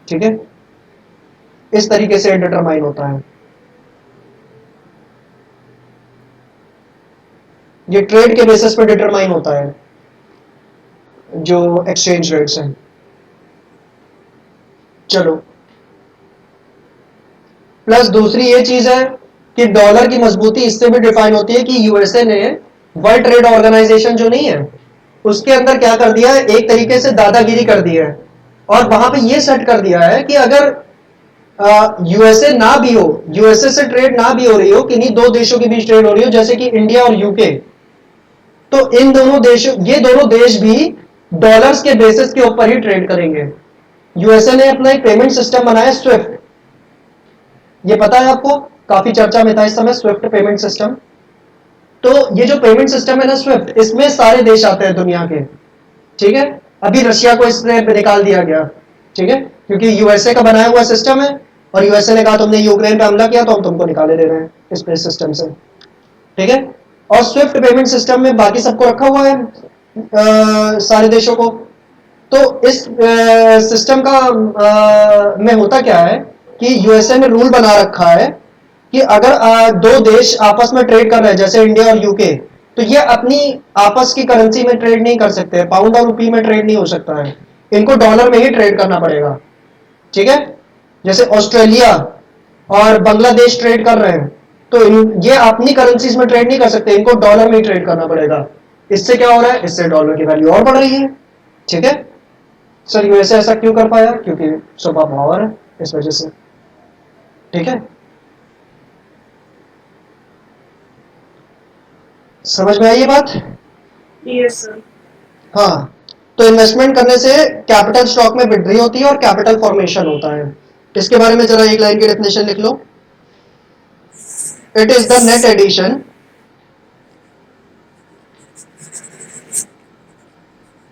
ठीक है, इस तरीके से डिटरमाइन होता है। ये ट्रेड के बेसिस पर डिटरमाइन होता है, जो एक्सचेंज रेट्स हैं। चलो, प्लस दूसरी ये चीज है कि डॉलर की मजबूती इससे भी डिफाइन होती है कि यूएसए ने वर्ल्ड ट्रेड ऑर्गेनाइजेशन जो नहीं है, उसके अंदर क्या कर दिया है? एक तरीके से दादागिरी कर दी है, और वहां पे ये सेट कर दिया है कि अगर यूएसए ना भी हो, यूएसए से ट्रेड ना भी हो रही हो, किन्हीं दो देशों के बीच ट्रेड हो रही हो, जैसे कि इंडिया और यूके, तो इन दोनों देशों, ये दोनों देश भी डॉलर्स के बेसिस के ऊपर ही ट्रेड करेंगे। यूएसए ने अपना एक पेमेंट सिस्टम बनाया, स्विफ्ट। ये पता है आपको? काफी चर्चा में था इस समय स्विफ्ट पेमेंट सिस्टम। तो ये जो पेमेंट सिस्टम है ना स्विफ्ट, इसमें सारे देश आते हैं दुनिया के। ठीक है, अभी रशिया को इसने निकाल दिया गया, ठीक है, क्योंकि यूएसए का बनाया हुआ सिस्टम है, और यूएसए ने कहा तुमने यूक्रेन पे हमला किया तो हम तुमको निकाले दे रहे हैं इस सिस्टम से। ठीक है, और स्विफ्ट पेमेंट सिस्टम में बाकी सबको रखा हुआ है, सारे देशों को। तो इस सिस्टम का में होता क्या है कि यूएसए ने रूल बना रखा है कि अगर दो देश आपस में ट्रेड कर रहे हैं, जैसे इंडिया और यूके, तो ये अपनी आपस की करेंसी में ट्रेड नहीं कर सकते, पाउंड और रुपी में ट्रेड नहीं हो सकता है, इनको डॉलर में ही ट्रेड करना पड़ेगा। ठीक है, जैसे ऑस्ट्रेलिया और बांग्लादेश ट्रेड कर रहे हैं, तो ये अपनी करेंसीज में ट्रेड नहीं कर सकते, इनको डॉलर में ही ट्रेड करना पड़ेगा। इससे क्या हो रहा है? इससे डॉलर की वैल्यू और बढ़ रही है। ठीक है सर, यूएसए ऐसा क्यों कर पाया? क्योंकि सुपर पावर है, इस वजह से। ठीक है, समझ में आई ये बात? Yes sir. हाँ, तो इन्वेस्टमेंट करने से कैपिटल स्टॉक में वृद्धि होती है और कैपिटल फॉर्मेशन होता है। इसके बारे में जरा एक लाइन की डेफिनेशन लिख लो। It is the net addition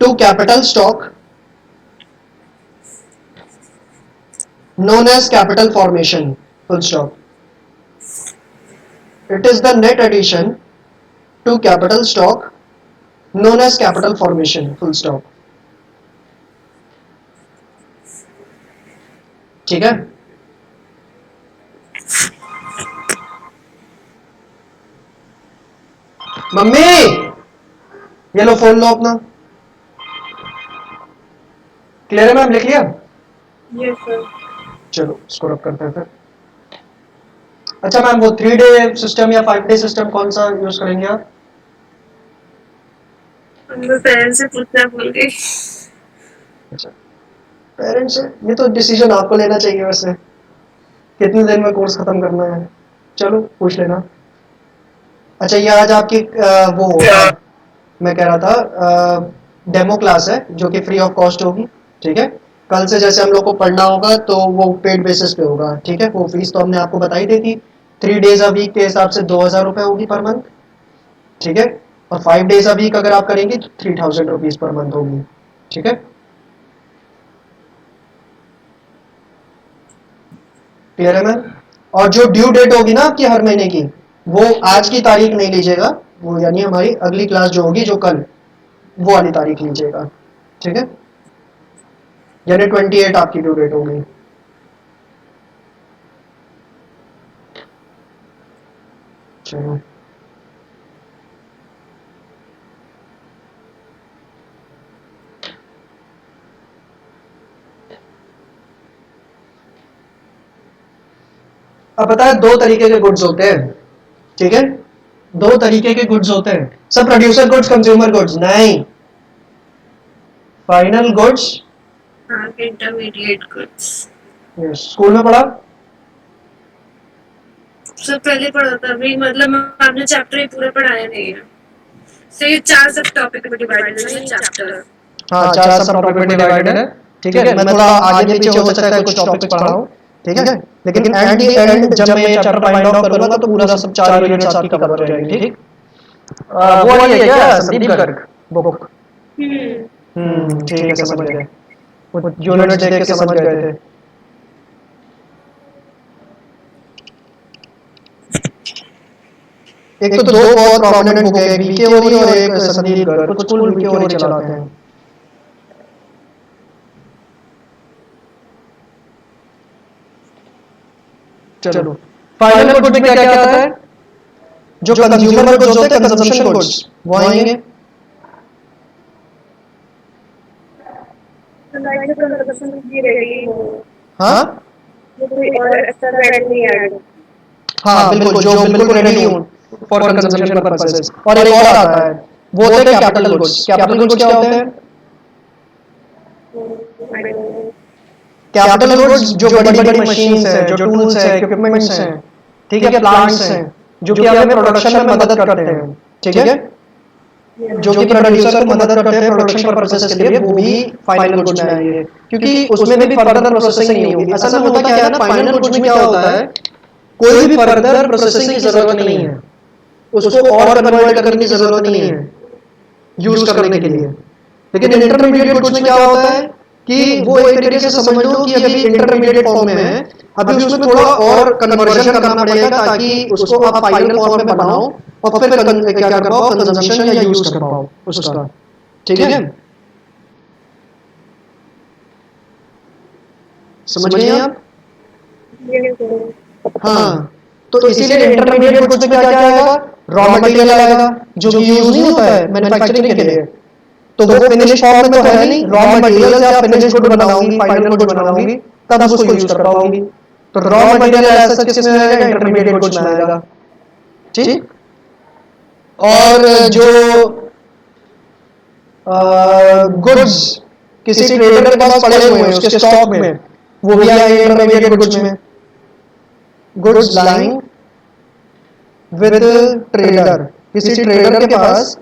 to capital stock known as capital formation, full stop. It is the net addition to capital stock known as capital formation, full stop. ठीक है, मम्मी ये लो phone लो अपना। Clear है ma'am, लिख लिया? Yes sir. चलो इसको रब करते हैं फिर। अच्छा मैम, वो 3 डे सिस्टम या 5 डे सिस्टम कौन सा यूज करेंगे आप? हम तो पेरेंट्स से पूछना भूल गए। अच्छा, पेरेंट्स, ये तो डिसीजन आपको लेना चाहिए वैसे, कितने दिन में कोर्स खत्म करना है। चलो पूछ लेना। अच्छा, ये आज आपकी वो मैं कह रहा था डेमो क्लास है जो कि फ्री ऑफ कॉस्ट होगी, ठीक है। कल से जैसे हम लोग को पढ़ना होगा तो वो पेड बेसिस पे होगा, ठीक है। वो फीस तो हमने आपको बताई दी थी, 3 डेज अ वीक के हिसाब से 2000 रुपये होगी पर मंथ, ठीक है। और 5 डेज अ वीक अगर आप करेंगे तो 3000 रुपीज पर मंथ होगी, ठीक है। क्लियर है मैम? और जो ड्यू डेट होगी ना आपकी हर महीने की, वो आज की तारीख नहीं लीजिएगा, वो यानी हमारी अगली क्लास जो होगी जो कल, वो वाली तारीख लीजिएगा, ठीक है। यानी 28 आपकी ड्यू डेट होगी। चलो अब पता है, 2 तरीके के गुड्स होते हैं, ठीक है। 2 तरीके के गुड्स होते हैं, सब प्रोड्यूसर गुड्स, कंज्यूमर गुड्स नहीं, फाइनल गुड्स। हाँ, इंटरमीडिएट गुड्स। स्कूल में पढ़ा? सर पहले पढ़ा था, अभी मतलब आपने चैप्टर ही पूरा पढ़ाया नहीं है। तो ये 4 सब टॉपिक में डिवाइडेड है ये चैप्टर। हाँ, 4 सब टॉपिक में डिवाइडेड है, ठीक है। मैं थोड़ा आगे पीछे हो सकता है कुछ टॉपिक्स पढ़ाऊं, ठीक है। लेकिन एट द एंड जब मैं ये चैप्टर फाइंड आउट करूंगा तो पूरा सब 4 यूनिट्स आपकी कवर हो जाएंगी, ठीक। वो वाली है क्या संदीप गर्ग बुक? ठीक है, समझ गए, यूनिट्स देख के समझ गए थे। एक तो 2 बहुत प्रोमिनेंट बुक है, एक बीके ओरी और एक संदीप गर्ग, कुछ स्कूल बीके ओरी चलाते हैं। चलो, फाइनल गुड्स में क्या क्या आता है? जो कंज्यूमर गुड्स होते हैं, कंजम्पशन गुड्स, वो आएंगे। हाँ हाँ बिल्कुल, जो बिल्कुल रेडी हो फॉर कंजम्पशन पर्पसेस। और एक और आता है, वो होते हैं कैपिटल गुड्स। कैपिटल गुड्स क्या होते हैं? कैपिटल गुड्स जो बड़ी बड़ी मशीन्स हैं, जो टूल्स हैं, इक्विपमेंट्स हैं, ठीक है, प्लांट्स हैं, जो कि हमें प्रोडक्शन में मदद करते हैं, ठीक है। जो कि प्रोड्यूसर को मदद करते हैं प्रोडक्शन पर्पसेस के लिए, वो भी फाइनल गुड्स में आएंगे, क्योंकि उसमें भी फर्दर प्रोसेसिंग नहीं होगी। असल में होता क्या है ना, फाइनल गुड्स में क्या होता है, कोई भी फर्दर प्रोसेसिंग की जरूरत नहीं है, उसको और कन्वर्ट करने की जरूरत नहीं है यूज करने के लिए। लेकिन इंटरमीडिएट गुड्स में क्या होता है कि वो एक तरीके से समझ लो कि अभी इंटरमीडिएट फॉर्म में है, अभी उसमें थोड़ा और कन्वर्जन करना पड़ेगा ताकि उसको आप फाइनल फॉर्म में बनाओ और फिर क्या कर पाओ, कंजम्पशन या यूज कर पाओ उसका, ठीक है। समझ गए आप? हाँ, तो इसीलिए इंटरमीडिएट गुड्स में क्या क्या आएगा? रॉ मटेरियल आएगा जो कि यूज नहीं होता है मैन्युफैक्चरिंग के लिए, तो वो फिनिश फॉर्म में तो है नहीं। रॉ मटेरियल से आप फिनिश गुड बनाओगी, फाइनल गुड बनाओगी, तब उसको यूज कर पाओगी। तो रॉ मटेरियल ऐसा किसमें आएगा? इंटरमीडिएट गुड्स में आएगा, ठीक। और जो गुड्स किसी ट्रेडर के पास पड़े हुए हैं उसके स्टॉक में, वो भी आएंगे इंटरमीडिएट गुड्स में। गुड्स लाइंग विद ट्रेडर, किसी ट्रेडर के पास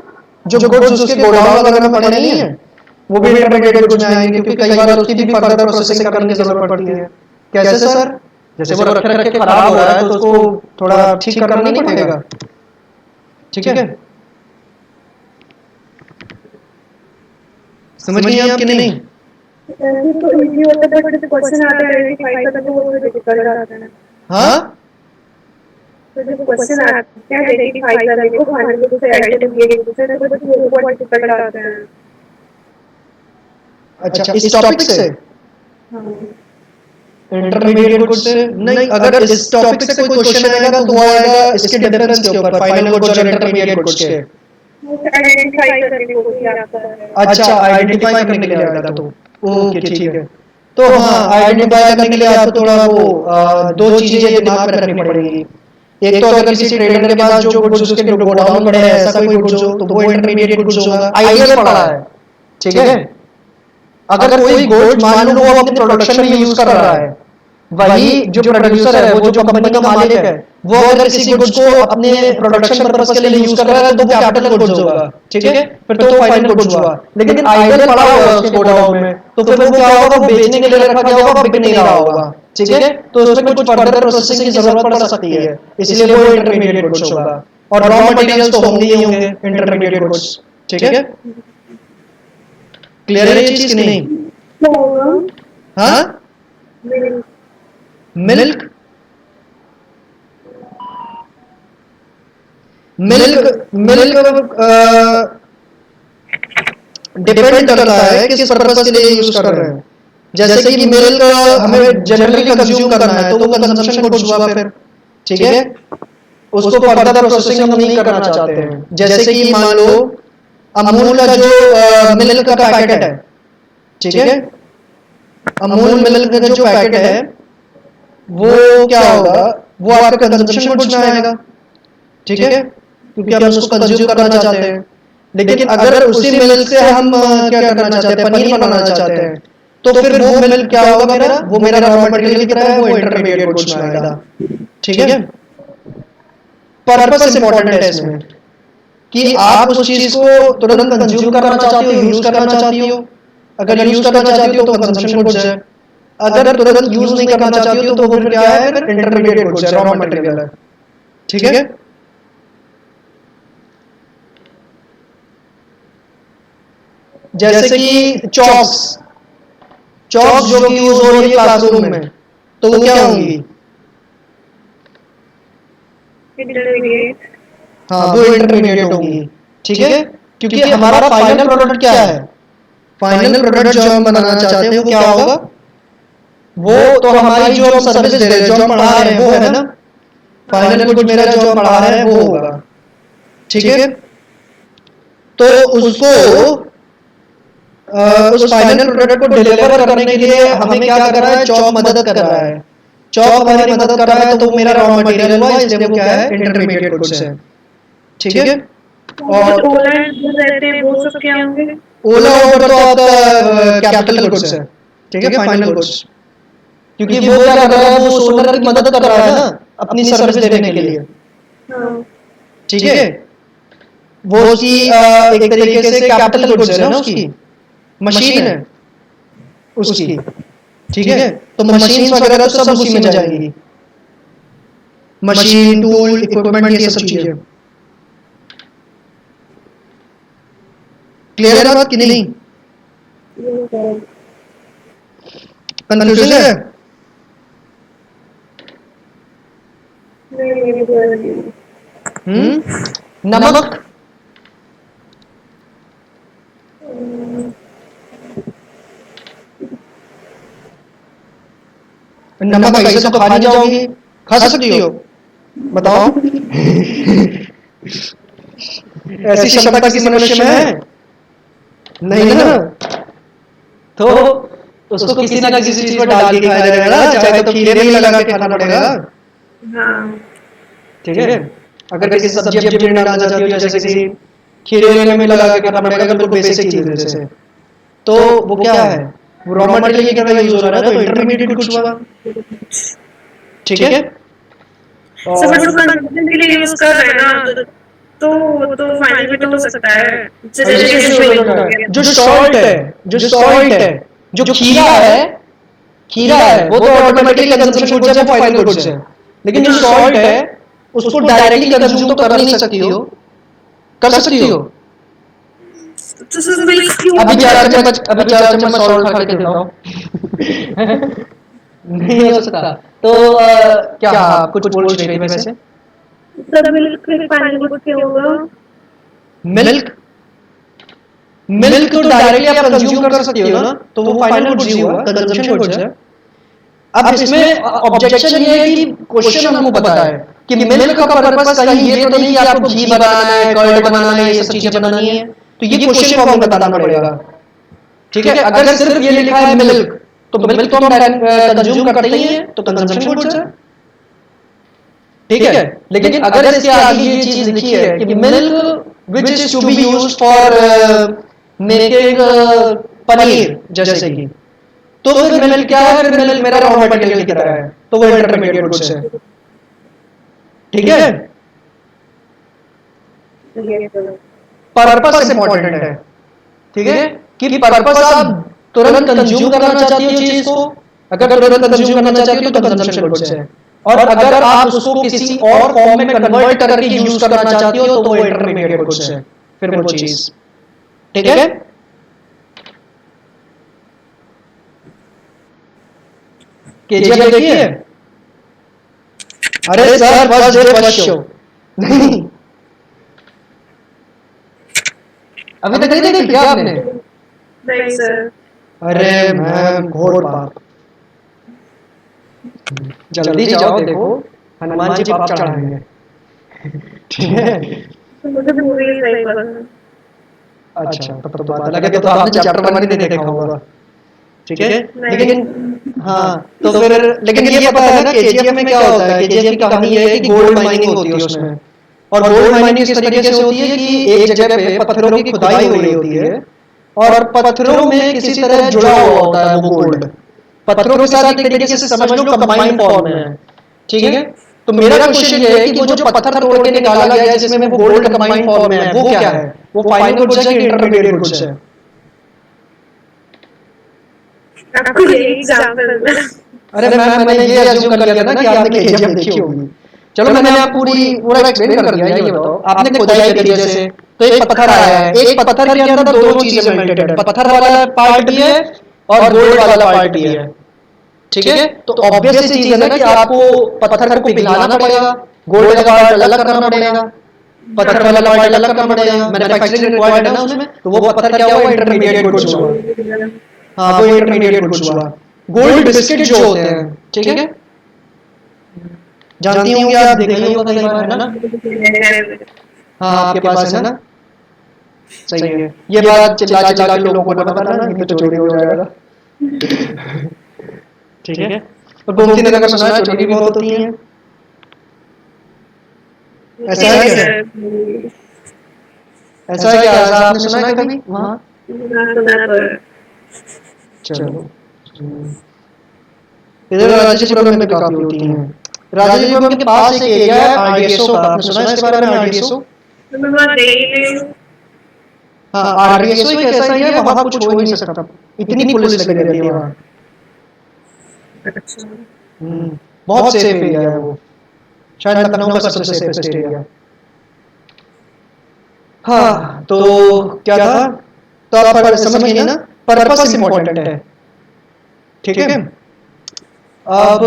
जो गुड्स उसके गोडाउन वगैरह में पड़े नहीं है, वो भी इंटरमीडिएट गुड्स में आएंगे, क्योंकि कई बार उसकी भी फर्दर प्रोसेसिंग करने की जरूरत पड़ती है। कैसे सर? जैसे वो रखे रखे खराब हो रहा है तो उसको थोड़ा ठीक करना नहीं पड़ेगा, ठीक है। समझ गए आप कि नहीं? क्वेश्चन आते हैं आइडेंटिफाई करना, तो वो डिफिकल्ट आता है। हाँ, तो जो क्वेश्चन आते हैं आइडेंटिफाई करने को फाइनल को से इंटरमीडिएट को से तो कुछ वो बहुत डिफिकल्ट आते हैं। अच्छा, इस टॉपिक से हाँ इंटरमीडिएट गुड्स से नहीं, अगर इस टॉपिक से कोई क्वेश्चन आएगा तो वो आएगा इसके डिफरेंस के ऊपर, फाइनल गुड्स और इंटरमीडिएट गुड्स के। आइडेंटिफाई करने को भी आता है। अच्छा, आइडेंटिफाई करने के लिए आएगा तो ओके ठीक है। तो हाँ, आइडेंटिफाई करने के लिए आपको थोड़ा वो दो चीजें दिमाग में रखनी पड़ेंगी। एक तो अगर किसी ट्रेडर के पास जो गुड्स उसके गोडाउन पड़े हैं ऐसा कोई गुड्स हो तो वो इंटरमीडिएट गुड्स होगा, आइडियल पड़ा है, ठीक है। अगर कोई गुड्स मान लो वो अपने प्रोडक्शन में यूज कर रहा है, वही जो प्रोड्यूसर है, वो जो कंपनी का मालिक है, वो अगर किसी गुड्स को अपने प्रोडक्शन पर्पस के लिए यूज कर रहा है तो वो कैपिटल गुड्स होगा, ठीक है, फिर तो फाइनल गुड्स हुआ। लेकिन आइडल पड़ा हुआ है उसके गोडाउन में तो फिर वो क्या होगा, वो बेचने के लिए रखा गया होगा, बिक नहीं रहा होगा, ठीक है, तो उसमें कुछ फर्दर प्रोसेसिंग की जरूरत पड़ सकती है, इसलिए वो इंटरमीडिएट गुड्स होगा। और रॉ मटेरियल्स तो होंगे ही होंगे इंटरमीडिएट गुड्स, ठीक है। क्लियर है ये चीज कि नहीं? हाँ, मिल्क डिपेंड करता है किस पर्पस के लिए यूज कर रहे हैं। जैसे कि मिल्क हमें जनरली कंज्यूम करना है तो वो कंजम्पशन गुड्स हुआ फिर, ठीक है, उसको फर्दर प्रोसेसिंग हम नहीं करना चाहते हैं। जैसे कि मान लो अमूल का जो मिल्क का पैकेट है, ठीक है, अमूल मिल्क का जो पैकेट है वो क्या होगा, वो आपका कंजम्पशन गुड्स में आएगा, ठीक है, क्योंकि हम उसको कंज्यूम करना चाहते हैं। लेकिन अगर उसी मिल्क से हम क्या करना चाहते हैं, पनीर बनाना चाहते हैं, तो फिर वो मिल्क क्या होगा मेरा, वो मेरा रॉ मटेरियल की तरह है, वो इंटरमीडिएट गुड्स में आएगा, ठीक है। पर्पस इंपॉर्टेंट है इसमें कि आप उस चीज को तुरंत कंज्यूम करना चाहती हो, यूज करना चाहती हो। अगर यूज करना चाहती हो तो कंजम्पशन गुड्स है, अगर तुरंत यूज नहीं करना चाहती हो तो वो फिर क्या है, फिर इंटरमीडिएट गुड्स है, रॉ मटेरियल है, ठीक है। जैसे कि चॉक्स जो कि यूज हो रही है क्लासरूम में, तो वो क्या होंगी, हाँ वो इंटरमीडिएट होंगी, ठीक है, क्योंकि हमारा फाइनल प्रोडक्ट क्या है, फाइनल प्रोडक्ट जो हम बनाना चाहते हैं वो क्या होगा, वो तो हमारी जो हम सर्विस दे रहे हैं, जो हम पढ़ा रहे हैं वो है ना, फाइनल गुड मेरा जो हम पढ़ा रहे हैं वो होगा, ठीक है। तो उसको उस फाइनल प्रोडक्ट को डिलीवर करने के लिए हमें क्या कर रहा है, चॉक मदद कर रहा है, चॉक हमारी मदद कर रहा है, तो मेरा रॉ मटेरियल हुआ, इसलिए वो क्या है, इंटरमीडिएट गुड्स है, ठीक है। और ओला ओवर तो आपका कैपिटल गुड्स है, ठीक है, फाइनल गुड्स, क्योंकि वो क्या कर रहा है, वो सोलर की मदद कर रहा है ना अपनी सर्विस देने के लिए, ठीक है, वो उसकी एक तरीके से कैपिटल गुड्स है ना, उसकी मशीन है उसकी, ठीक है, तो मशीन्स वगैरह तो सब उसी में जाएंगी, मशीन टूल इक्विपमेंट ये सब चीजें। क्लियर है बात कि नहीं, कंफ्यूजन है? नमक नमक ऐसे तो खा नहीं जाओगी, खा सकती हो, बताओ ऐसी क्षमता किसी मनुष्य में है नहीं ना, तो उसको किसी ना किसी चीज पर डाल के खाया जाएगा ना, चाहे तो खीरे में लगा के खाना पड़ेगा, ठीक है। अगर किसी सब्जी में डालना चाहती हो, जैसे किसी खीरे में लगा के खाना पड़ेगा, बिल्कुल बेसिक चीज है जैसे, तो वो क्या है, वो रॉ मटेरियल की तरह यूज हो रहा है, तो इंटरमीडिएट कुछ हुआ, ठीक है। सब लोग कंजम्पशन के लिए यूज कर रहे हैं ना, तो फाइनल भी तो हो सकता है। जो सॉल्ट है, जो खीरा है, वो तो ऑटोमेटिकली कंजम्पशन गुड्स है, वो फाइनल गुड्स है। लेकिन जो सॉल्ट है उसको डायरेक्टली कंज्यूम तो कर नहीं सकती हो, कर सकती हो? अभी 4 चम्मच सॉल्ट खा के दिखाओ नहीं हो सकता। तो क्या आप कुछ बोल रहे थे वैसे? तो मिल्क फिर फाइनल गुड क्या होगा? मिल्क मिल्क तो डायरेक्टली आप कंज्यूम कर सकती हो ना, तो वो फाइनल गुड्स ही हुआ, कंजम्पशन गुड्स है। अब इसमें ऑब्जेक्शन ये है कि क्वेश्चन हमको पता है कि मिल्क का पर्पस कहीं ये तो नहीं कि आपको घी बनाना है, कर्ड बनाना है, ये सब चीजें बनानी है, तो ये क्वेश्चन को हमें बताना पड़ेगा। ठीक है, अगर सिर्फ ये लिखा है मिल्क, तो मिल्क तो हम कंज्यूम करते ही हैं, तो कंजम्पशन गुड्स है। ठीक है, लेकिन अगर इसके आगे ये चीज लिखी है कि milk which is to be used for making paneer जैसे कि, तो फिर मिल्क क्या है, फिर मिल्क मेरा रॉ मटेरियल की तरह है, तो वो इंटरमीडिएट गुड्स है। ठीक है, पर्पस इंपॉर्टेंट है। ठीक है, कि पर्पस आप तुरंत कंज्यूम करना चाहती हो चीज को, अगर तुरंत कंज्यूम करना चाहती हो तो कंजम्पशन गुड्स है, और अगर आप उसको किसी और फॉर्म में कन्वर्ट करके यूज करना चाहती हो तो वो इंटरमीडिएट गुड्स है, फिर वो चीज। ठीक है, केजीएफ देखी है? अरे sir first day first show नहीं, अभी तक नहीं देखी क्या आपने? नहीं सर। अरे मैम घोर पाप, जल्दी जाओ देखो, हनुमान जी पाप चढ़ाएंगे। ठीक है, मुझे मूवी नहीं पसंद। अच्छा तब तो बात अलग है, तो आपने चैप्टर 1 नहीं देखा होगा। ठीक है, लेकिन हाँ तो फिर, लेकिन ये पता है ना केजीएफ में क्या होता है, केजीएफ की कहानी ये है कि गोल्ड माइनिंग होती है उसमें, और गोल्ड माइनिंग इस तरीके से होती है कि एक जगह पे पत्थरों की खुदाई हो रही होती है, और पत्थरों में किसी तरह जुड़ा हुआ होता है वो गोल्ड, पत्थरों के साथ एक तरीके से समझ लो कंबाइंड फॉर्म में है। ठीक है, तो मेरा क्वेश्चन ये है कि वो जो पत्थर तोड़ के निकाला गया है जिसमें वो गोल्ड कंबाइंड फॉर्म में है, वो क्या है? वो फाइनल गुड्स है कि इंटरमीडिएट गुड्स है? आपको ये एग्जांपल। अरे मैंने ये अज्यूम कर लिया था ना कि आपने केजीएफ देखी होगी। चलो मैंने आप पूरा एक्सप्लेन कर दिया, ये बताओ आपने खुदाई करी जैसे, तो एक पत्थर आया है, एक पत्थर के अंदर दोनों चीजें मेल्टेड है, पत्थर वाला पार्ट भी है और गोल्ड वाला पार्ट भी है। ठीक है, तो ऑब्वियस सी चीज है ना कि आपको पत्थर को पिघलाना पड़ेगा, गोल्ड का पार्ट अलग करना पड़ेगा, पत्थर वाला पार्ट अलग करना पड़ेगा, मैन्युफैक्चरिंग रिक्वायर्ड है ना उसमें, तो वो पत्थर क्या हुआ? इंटरमीडिएट गुड्स हुआ। हाँ वो इंटरमीडिएट गुड्स हुआ। गोल्ड बिस्किट जो होते हैं, ठीक है, जानती होंगी आप, देखा ही होगा कई बार, है ना? हाँ आपके पास है ना, सही है। ये बात चिल्ला चिल्ला के लोगों को ना बताना, नहीं तो चोरी हो जाएगा। ठीक है, और गोमती नगर में सुना है चोरी भी बहुत होती है, ऐसा है क्या? ऐसा है क्या, ऐसा आपने सुना है कभी वहाँ? चलो इधर राजाजीपुरम में भी काफी होती हैं। राजाजीपुरम के पास एक एरिया है आरडीएसओ का, आपने सुना है इसके बारे में? आरडीएसओ, हाँ आरडीएसओ एक ऐसा ही है, वहाँ कुछ हो ही नहीं सकता, इतनी पुलिस लगी रहती है वहाँ। बहुत सेफ एरिया है वो, शायद लखनऊ का सबसे सेफेस्ट एरिया। हाँ तो क्या था, तो आप समझ गए ना, पर्पस इंपॉर्टेंट है। ठीक है, अब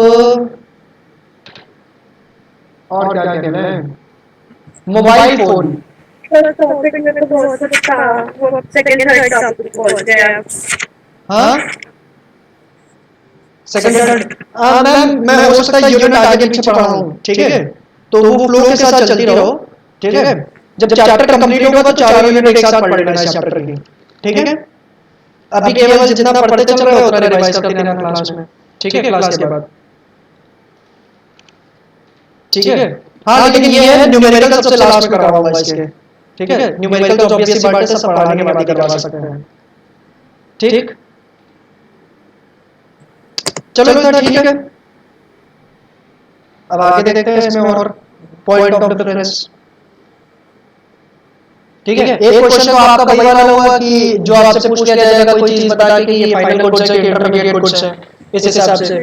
और क्या कहना है, मोबाइल फोन। टॉपिक में तो बहुत था, वो सेकंड थर्ड टॉपिक बोल गए आप। हाँ सेकंड थर्ड, मैम मैं हो सकता है यूनिट आगे पीछे पढ़ा हूँ, ठीक है, तो वो फ्लो के साथ चलती रहो। ठीक है, जब चैप्टर कंप्लीट होगा तो चारों यूनिट एक साथ पढ़ लेना इस चैप्टर की। ठीक है, अभी केवल जितना पढ़ते चल रहे हो उतना रिवाइज करते रहना क्लास में। ठीक है, क्लास के बाद। ठीक है, हाँ लेकिन ये है न्यूमेरिकल सबसे लास्ट में करवा हुआ इसके। ठीक है, न्यूमेरिकल तो ऑब्वियसली बात है, सब पढ़ाने के बाद ही करवा सकते हैं। ठीक, चलो इतना ठीक है, अब आगे देखते हैं इसमें और पॉइंट ऑफ डिफरेंस। ठीक है, एक क्वेश्चन तो आपका वही वाला होगा कि जो आपसे पूछ लिया जाएगा कोई चीज बता के कि ये फाइनल गुड्स है कि इंटरमीडिएट गुड्स है, इस हिसाब से।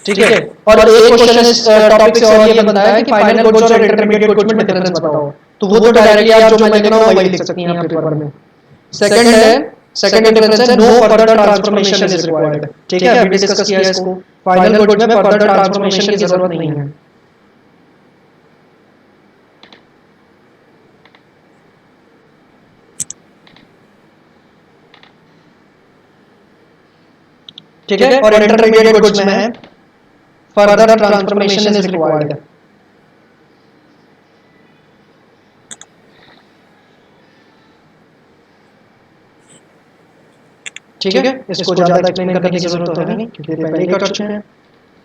ठीक है, और एक क्वेश्चन इस टॉपिक से और ये बताया कि फाइनल गुड्स और इंटरमीडिएट गुड्स में डिफरेंस बताओ, तो वो तो डायरेक्टली आप जो मैं लिख रहा हूँ वही लिख सकती हैं आप पेपर में। सेकंड है, सेकंड डिफरेंस है no further transformation is required. ठीक है, अभी डिस्कस किया इसको, फाइनल गुड्स में फर्दर ट्रांसफॉर्मेशन की जरूरत नहीं है। ठीक है, और इंटरमीडिएट गुड्स में है फर्दर ट्रांसफॉर्मेशन इज रिक्वायर्ड। ठीक है, इसको ज्यादा एक्सप्लेन करने की जरूरत तो है नहीं क्योंकि पहले ही कर चुके हैं।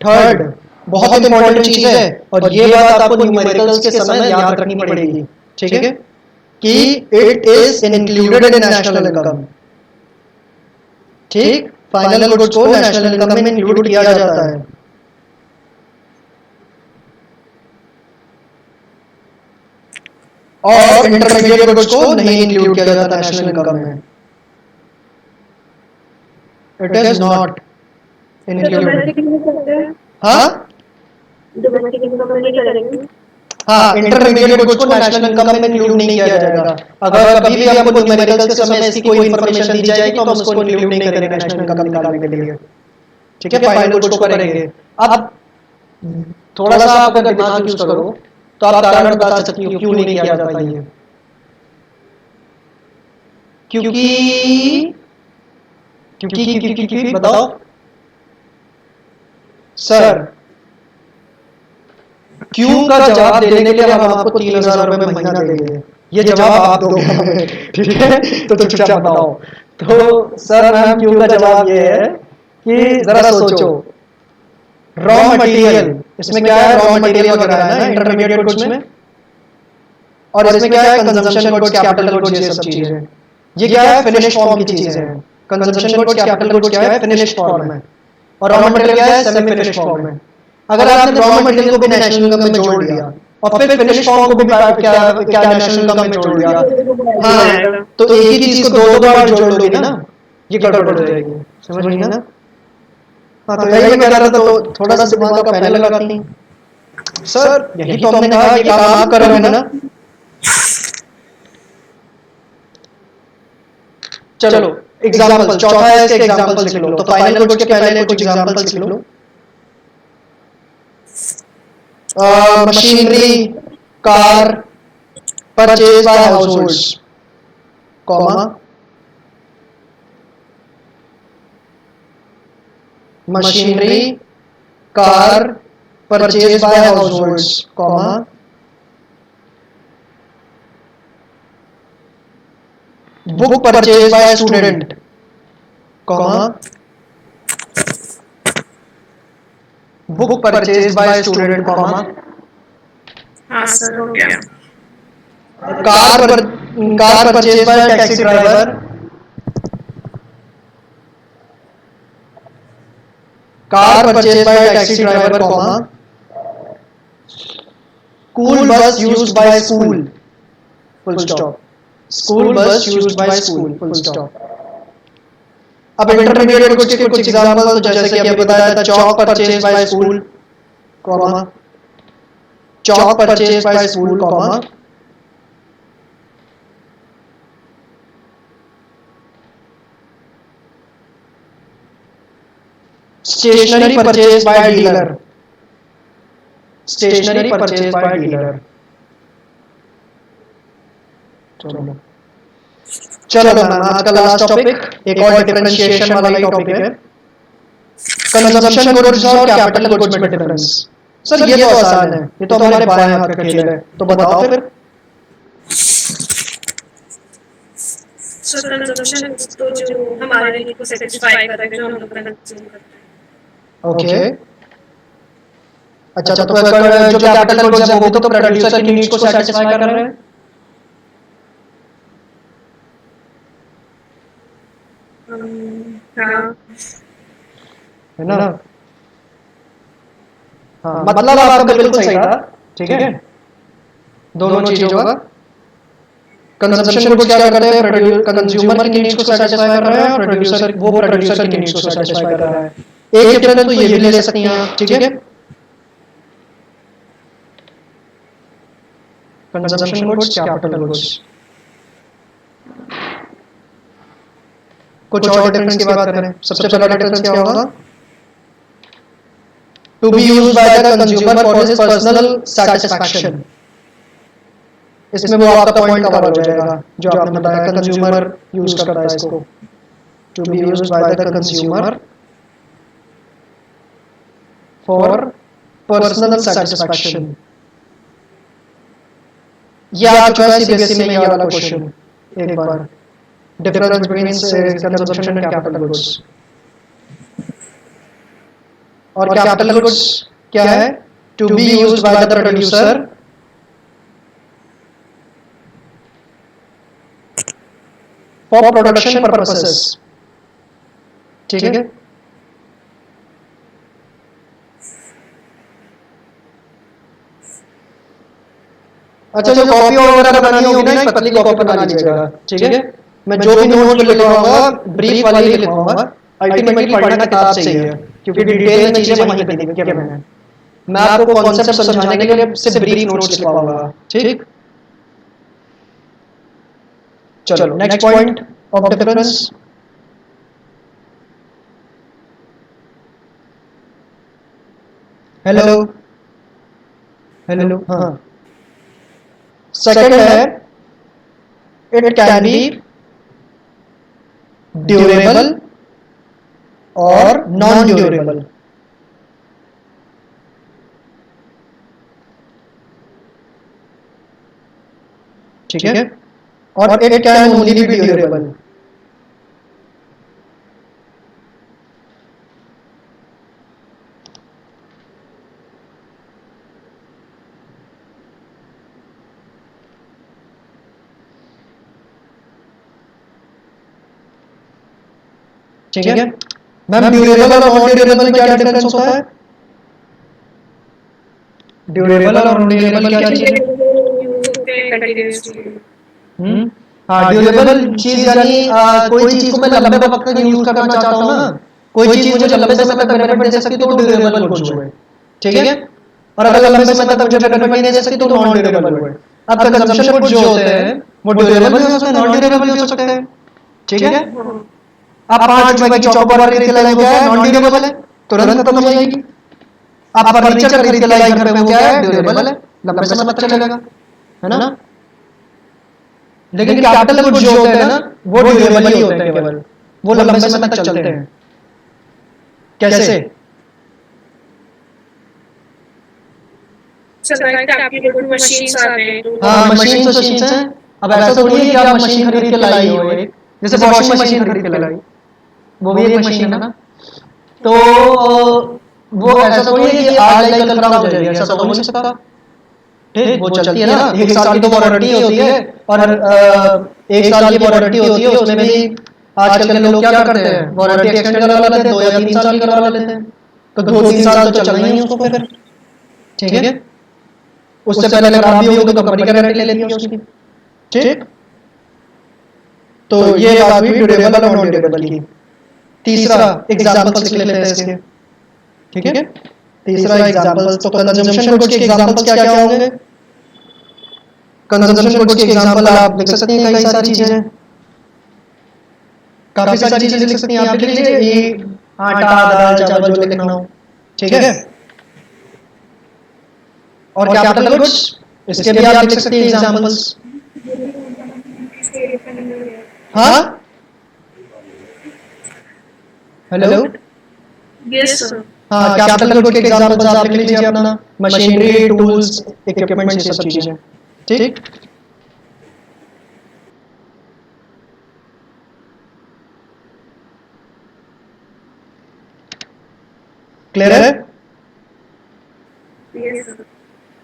थर्ड बहुत इंपॉर्टेंट चीज है और ये बात आपको न्यूमेरिकल्स के समय याद रखनी पड़ेगी, ठीक है, कि it is included in national income. ठीक, फाइनल गुड्स को नेशनल इनकम में इंक्लूड किया जाता है। और इंटरमीडिएट गुड्स को नहीं इंक्लूड किया जाता नेशनल इनकम में। It is not included. हाँ डोमेस्टिक इनकम में नहीं करेंगे। हाँ, इंटरमीडिएट गुड्स को नेशनल इनकम में इंक्लूड नहीं किया जाएगा। अगर कभी भी हमको न्यूमेरिकल्स के समय इसकी कोई इंफॉर्मेशन दी जाएगी तो हम उसको इंक्लूड नहीं करेंगे नेशनल इनकम निकालने के लिए। ठीक है, फाइनल गुड्स को करेंगे। अब थोड़ा सा आप अगर दिमाग यूज करो तो आप कारण बता सकती हो क्यों नहीं किया जाता ये। क्योंकि क्योंकि बताओ सर। क्यों का जवाब देने के लिए हम आपको 3,000 रुपए महीना देंगे, ये जवाब आप दोगे हमें, ठीक है, तो चुपचाप बताओ। तो सर मैम क्यों का जवाब ये है कि जरा सोचो, रॉ मटेरियल, इसमें क्या है, रॉ मटेरियल वगैरह है ना इंटरमीडिएट गुड्स में, और इसमें क्या है, कंजम्पशन गुड्स, कैपिटल गुड्स, ये सब चीजें। ये क्या है, फिनिश्ड फॉर्म की चीजें हैं। कंजम्पशन गुड्स, कैपिटल गुड्स क्या है, फिनिश्ड फॉर्म है, और रॉ मटेरियल क्या है, सेमी फिनिश्ड फॉर्म है। अगर आपने रॉ मटेरियल को भी नेशनल इनकम में जोड़ लिया और फिर फिनिश फॉर्म को भी क्या नेशनल इनकम में जोड़ लिया, हाँ, तो एक ही चीज को दो बार जोड़ लोगे ना, ये गड़बड़ हो जाएगी। समझ रही ना? हाँ, तो यही मैं कह रहा था, तो थोड़ा सा दिमाग का पहले लगाती। सर यही तो हमने कहा, ये काम आप कर रहे हो ना। चलो एग्जांपल, चौथा है इसके एग्जांपल्स लिख लो। तो फाइनल गुड्स के पहले कुछ एग्जांपल्स लिख लो। Machinery, car, purchase by households, comma, machinery, car, purchase by households, comma, book purchase by student, comma, book purchase by student, comma, हाँ सर हो गया। Car purchase by taxi driver, car purchase by taxi driver, comma, school bus used by school, full stop, school bus used by school, full stop. अब intermediate goods के कुछ example, तो जैसे कि अभी बताया था, chalk purchase by school, comma, chalk purchase by school, comma, stationery purchase by dealer, stationery purchase by dealer. चलो मैम, आज का लास्ट टॉपिक एक और डिफरेंशिएशन वाला ही टॉपिक है, कंजम्पशन गुड्स और कैपिटल गुड्स में डिफरेंस। सर ये तो आसान है, ये तो हमारे बाएं हाथ का खेल है, तो बताओ फिर। सर कंजम्पशन तो जो हमारे नीड को सेटिस्फाई कर रहे हैं, जो हम लोग कंज्यूम करते हैं। ओके, अच्छा, तो अगर जो कैपिटल गुड्स है वो भी तो प्रोड्यूसर की नीड्स को सेटिस्फाई कर रहे हैं। हाँ है ना? हाँ, मतलब आपका बिल्कुल सही था, ठीक है, दोनों चीजों का। कंजम्पशन गुड्स क्या करते हैं, कंज्यूमर की नीड्स को सेटिस्फाई कर रहा है, और प्रोड्यूसर वो प्रोड्यूसर की नीड्स को सेटिस्फाई कर रहा है। एक डिफरेंस तो ये भी ले सकती हैं आप, ठीक है। Consumption goods, capital goods. कुछ और डिफरेंस की बात करें, सबसे पहला डिफरेंस क्या होगा, to be used by the consumer for his personal satisfaction. इसमें वो आपका पॉइंट कवर हो जाएगा जो आपने बताया, कंज्यूमर यूज करता है इसको, to be used by the consumer for personal satisfaction. ये आ चुका है सीबीएसई में ये वाला क्वेश्चन एक बार, difference between consumption and capital goods. और कैपिटल गुड्स क्या है? To be used by the producer for production purposes. ठीक है? अच्छा, जो कॉपी वगैरह बनानी होगी ना, एक पतली कॉपी बना लीजिएगा। ठीक है? मैं जो भी नोट लिखवाऊंगा ब्रीफ वाली ही लिखवाऊंगा, अल्टीमेटली पढ़ना किताब से ही है, क्योंकि डिटेल में चीजें वहीं पे दी है मैंने। मैं आपको कॉन्सेप्ट समझाने के लिए सिर्फ ब्रीफ नोट्स लिखवाऊंगा। ठीक? चलो next point of difference. Hello hello, हाँ। सेकंड है, इट कैन बी ड्यूरेबल और नॉन ड्यूरेबल। ठीक है? और it can only be durable. ठीक है? मैम ड्यूरेबल और नॉन ड्यूरेबल में क्या डिफरेंस होता है? ड्यूरेबल और नॉन ड्यूरेबल क्या चीज है? हाँ, ड्यूरेबल चीज यानी कोई चीज को मैं लंबे वक्त तक यूज करना चाहता हूँ ना, कोई चीज मुझे लंबे समय तक बेनिफिट दे सकती है तो ड्यूरेबल गुड्स हुए। ठीक है? और अगर लंबे समय तक मुझे बेनिफिट नहीं दे सकती तो नॉन ड्यूरेबल हुए। अब कंजम्पशन गुड्स जो होते हैं वो ड्यूरेबल भी हो सकते हैं, नॉन ड्यूरेबल भी हो सकते हैं। ठीक है? आप 5 रुपए की चॉकबार खरीद के लाई, क्या है? नॉन ड्यूरेबल है, तुरंत खत्म हो जाएगी। आप फर्नीचर खरीद के लाई घर पे, वो क्या है? ड्यूरेबल है, लंबे समय तक चलेगा, है ना? लेकिन कैपिटल गुड्स जो होते हैं ना, वो ड्यूरेबल ही होते हैं केवल, वो लंबे समय तक चलते हैं। कैसे? हाँ, मशीन है। अब ऐसा थोड़ी है कि आप मशीन खरीद के लाई हो, एक जैसे वॉशिंग मशीन खरीद के लाई, वो भी एक मशीन है ना। तो वो ऐसा थोड़ी है कि आज लाई कल खराब हो जाएगी, ऐसा तो हो नहीं सकता। ठीक, वो चलती है ना, 1 साल की तो वारंटी होती है, और 1 साल की वारंटी होती है, उसमें भी आजकल के लोग क्या करते हैं, वारंटी एक्सटेंड करवा लेते हैं, 2 या 3 साल की करवा लेते हैं, तो 2-3 साल तो चलना ही है उसको फिर। ठीक है? उससे पहले खराब भी होगी तो कंपनी गारंटी ले लेती है उसकी। ठीक? तो ये बात हुई ड्यूरेबल और नॉन ड्यूरेबल की। तीसरा एग्जांपल्स लिख लेते हैं इसके। ठीक है? तीसरा एग्जांपल्स, तो कंजम्पशन गुड्स के एग्जांपल्स क्या क्या होंगे? कंजम्पशन गुड्स के एग्जांपल आप लिख सकते हैं, कई सारी चीजें, काफी सारी चीजें लिख सकते हैं। आप लिख लीजिए, ये आटा, दाल, चावल, जो लिखना हो। ठीक है? और कैपिटल गुड्स, इसके भी आप लिख सकते हैं एग्जांपल्स। हाँ, हेलो, यस सर। हाँ, कैपिटल गुड्स के एग्जांपल्स आप लिख लीजिए अपना, मशीनरी, टूल्स, इक्विपमेंट्स, ये सब चीजें। ठीक? क्लियर है?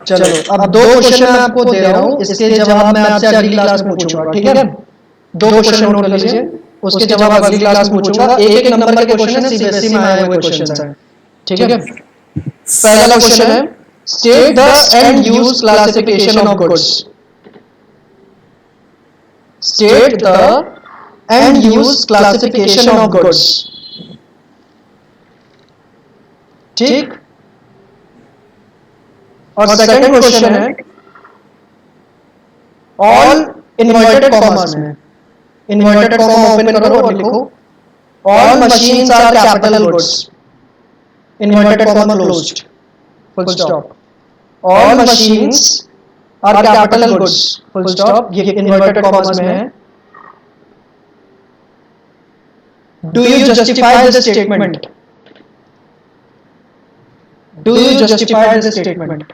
चलो, अब 2 क्वेश्चन मैं आपको दे रहा हूं, इसके जवाब मैं आपसे अगली क्लास में पूछूंगा। ठीक है? 2 क्वेश्चन नोट कर लीजिए, उसके जवाब अगली क्लास में पूछूंगा। एक नंबर के क्वेश्चन है, सीबीएसई में आए हुए क्वेश्चन हैं। ठीक है? पहला क्वेश्चन है, state the end use classification of goods. State the end use classification of goods. ठीक? और सेकंड क्वेश्चन है, ऑल इन्वर्टेड कॉमास में, इन्वर्टेड कॉमा ओपन करो और लिखो, all machines are capital goods, inverted comma closed, full stop. All machines are capital goods, full stop, ये inverted commas में है। Do you justify this statement? Do you justify this statement?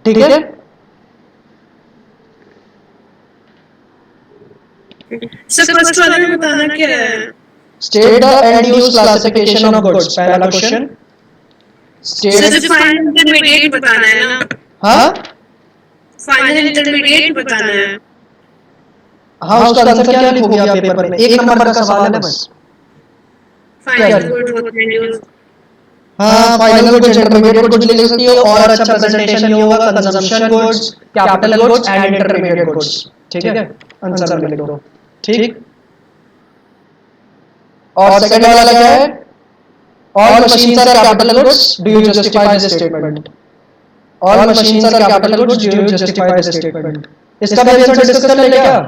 ठीक है, sir first वाले में बताना क्या है? State the end use classification of goods, पहला क्वेश्चन। सर स्टेट, जो फाइनल इंटरमीडिएट बताना है ना, हाँ फाइनल इंटरमीडिएट बताना है। हाँ, उसका आंसर क्या लिखोगे आप पेपर में? एक नंबर का सवाल है बस। फाइनल गुड होते हैं यूज। हाँ, फाइनल गुड्स, इंटरमीडिएट गुड्स लिख सकती हो, और अच्छा प्रेजेंटेशन नहीं होगा, consumption goods, capital goods and intermediate goods. ठीक है, आंसर में लिख दो। ठीक, और सेकंड वाला क्या है? All machines are capital goods, do you justify this statement? All machines are capital goods, do you justify this statement? इसका भी आंसर डिस्कस कर ले क्या?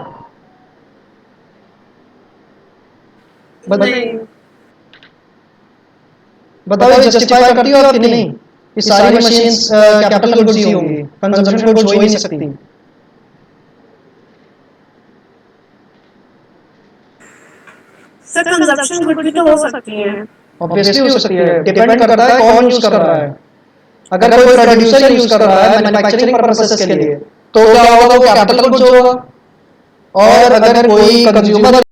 नहीं, बताओ, जस्टिफाई करती हो आप कि नहीं? ये सारी मशीन्स कैपिटल गुड्स ही होंगी, कंजम्पशन गुड्स हो ही नहीं सकती। सर कंजप्शन गुड भी तो हो सकती है। ऑब्वियसली हो सकती है, डिपेंड करता है कौन यूज कर रहा है। अगर कोई प्रोड्यूसर यूज कर रहा है मैन्युफैक्चरिंग पर्पसेस के लिए, तो क्या होगा? वो कैपिटल गुड्स होगा। और अगर कोई कंज्यूमर